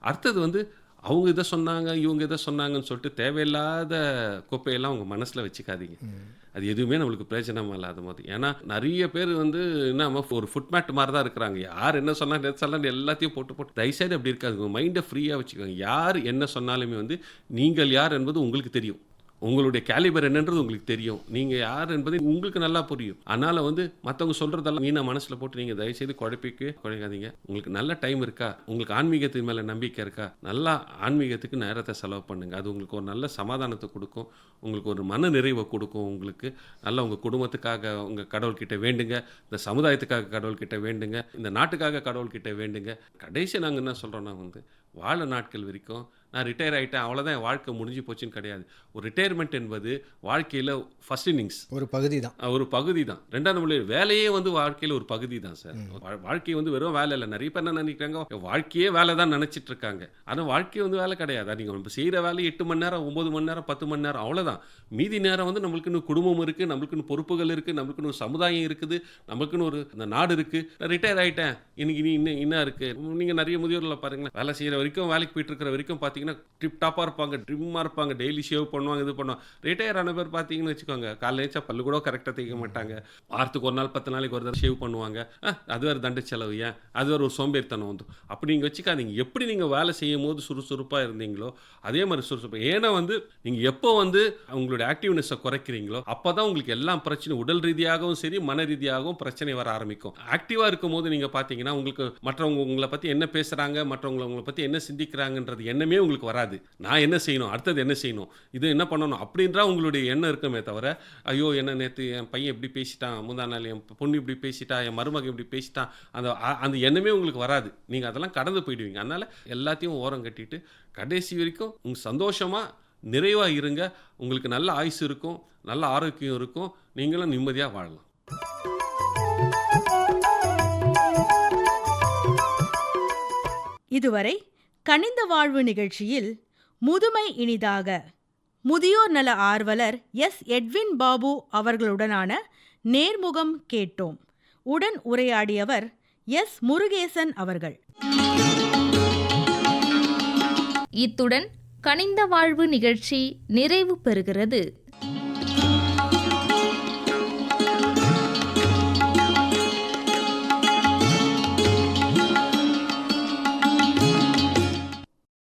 அடுத்தது வந்து அவங்க இதை சொன்னாங்க இவங்க இதை சொன்னாங்கன்னு சொல்லிட்டு தேவையில்லாத கோப்பையெல்லாம் அவங்க மனசில் வச்சுக்காதீங்க. அது எதுவுமே நம்மளுக்கு பிரயோஜனமாக இல்லாத போது. ஏன்னா நிறைய பேர் வந்து என்ன ஒரு ஃபுட்மேட் மாதிரி தான் இருக்கிறாங்க. யார் என்ன சொன்னாங்க எல்லாத்தையும் போட்டு தயவுசெய்து அப்படி இருக்காது. உங்கள் மைண்டை ஃப்ரீயாக வச்சுக்கோங்க. யார் என்ன சொன்னாலுமே வந்து நீங்கள் யார் என்பது உங்களுக்கு தெரியும், உங்களுடைய கேலிபர் என்னன்றது உங்களுக்கு தெரியும், நீங்கள் யார் என்பது உங்களுக்கு நல்லா புரியும். அதனால் வந்து மற்றவங்க சொல்கிறதெல்லாம் வீணாக மனசில் போட்டு நீங்கள் தயவுசெய்து குழைக்காதீங்க. உங்களுக்கு நல்ல டைம் இருக்கா, உங்களுக்கு ஆன்மீகத்தின் மேலே நம்பிக்கை இருக்கா, நல்லா ஆன்மீகத்துக்கு நேரத்தை செலவு பண்ணுங்கள். அது உங்களுக்கு ஒரு நல்ல சமாதானத்தை கொடுக்கும், உங்களுக்கு ஒரு மன நிறைவை கொடுக்கும். உங்களுக்கு நல்லா உங்கள் குடும்பத்துக்காக உங்கள் கடவுள்கிட்ட வேண்டுங்க, இந்த சமுதாயத்துக்காக கடவுள்கிட்ட வேண்டுங்க, இந்த நாட்டுக்காக கடவுள்கிட்ட வேண்டுங்க. கடைசி நாங்கள் என்ன சொல்கிறோன்னா வந்து வாழ நாட்கள் வரைக்கும் நான் ரிட்டையர் ஆகிட்டேன் அவ்வளோதான் என் வாழ்க்கை முடிஞ்சு போச்சுன்னு கிடையாது. ஒரு ரிட்டையர்மெண்ட் என்பது வாழ்க்கையில் ஃபர்ஸ்ட் இன்னிங்ஸ், ஒரு பகுதி தான். ரெண்டாவது மொழி வேலையே வந்து வாழ்க்கையில் ஒரு பகுதி தான் சார். வாழ்க்கை வந்து வெறும் வேலை இல்லை. நிறைய பேர் என்ன நினைக்கிறாங்க, வாழ்க்கையே வேலை தான் நினச்சிட்டு இருக்காங்க. ஆனால் வாழ்க்கை வந்து வேலை கிடையாது. நீங்கள் நம்ம செய்கிற வேலை 8 மணி நேரம் 9 மணி நேரம் 10 மணி நேரம் அவ்வளோதான். மீதி நேரம் வந்து நம்மளுக்குன்னு குடும்பம் இருக்குது, நம்மளுக்குன்னு பொறுப்புகள் இருக்குது, நம்மளுக்குன்னு ஒரு சமுதாயம் இருக்குது, நம்மளுக்குன்னு ஒரு இந்த நாடு இருக்குது. நான் ரிட்டையர் ஆகிட்டேன், இன்னைக்கு இன்னும் இருக்குது. நீங்கள் நிறைய முதியோர்களை பாருங்களேன், வேலை செய்கிற வரைக்கும் வேலைக்கு போயிட்டு இருக்கிற வரைக்கும் பார்த்தீங்கன்னா டிப் டாப்பாக இருப்பாங்க, ட்ரிம்மாக இருப்பாங்க, டெய்லி ஷேவ் பண்ணுவாங்க, இது பண்ணுவாங்க. ரிட்டையர் ஆன பேர் பார்த்தீங்கன்னு வச்சுக்கோங்க, காலையில் ஏச்சா பல்லு கூட கரெக்டாக தேய்க்க மாட்டாங்க, வாரத்துக்கு ஒரு நாள் 10 நாளைக்கு ஒரு தடவை ஷேவ் பண்ணுவாங்க. அது வேறு தண்டு செலவு, ஏன் அது வேறு ஒரு சோம்பேறித்தனம் வந்து. அப்படி நீங்கள் வச்சுக்காதீங்க. எப்படி நீங்கள் வேலை செய்யும் போது சுறுசுறுப்பாக இருந்தீங்களோ அதே மாதிரி சுறுசுறுப்பாக. ஏன்னா வந்து நீங்கள் எப்போ வந்து உங்களுடைய ஆக்டிவ்னஸை குறைக்கிறீங்களோ அப்போ தான் உங்களுக்கு எல்லாம் பிரச்சனை, உடல் ரீதியாகவும் சரி மன ரீதியாகவும் பிரச்சனை வர ஆரம்பிக்கும். ஆக்டிவாக இருக்கும் போது நீங்கள் பார்த்தீங்கன்னா உங்களுக்கு மற்றவங்க உங்களை பற்றி என்ன பேசுகிறாங்க, மற்றவங்களை உங்களை பற்றி என்ன சிந்திக்கிறாங்கன்றது எண்ணமே உங்களுக்கு வராது. நான் என்ன செய்யணும், அடுத்தது என்ன செய்யணும், இது என்ன பண்ணணும் அப்படின்றா உங்களுடைய எண்ணம் இருக்குமே தவிர, ஐயோ என்ன நேற்று என் பையன் இப்படி பேசிட்டான், முந்தா நாள் என் பொண்ணு இப்படி பேசிட்டா, என் மருமகன் இப்படி பேசிட்டான், அந்த எண்ணமே உங்களுக்கு வராது. நீங்கள் அதெல்லாம் கடந்து போயிடுவீங்க. அதனால் எல்லாத்தையும் ஓரம் கட்டிட்டு கடைசி வரைக்கும் உங்கள் சந்தோஷமாக நிறைவாக இருங்க. உங்களுக்கு நல்ல ஆயுசு இருக்கும், நல்ல ஆரோக்கியம் இருக்கும், நீங்களும் நிம்மதியாக வாழலாம். இதுவரை கனிந்த வாழ்வு நிகழ்ச்சியில் முதுமை இனிதாக முதியோர் நல ஆர்வலர் எஸ். எட்வின் பாபு அவர்களுடனான நேர்முகம் கேட்டோம். உடன் உரையாடியவர் எஸ். முருகேசன் அவர்கள். இத்துடன் கனிந்த வாழ்வு நிகழ்ச்சி நிறைவு பெறுகிறது.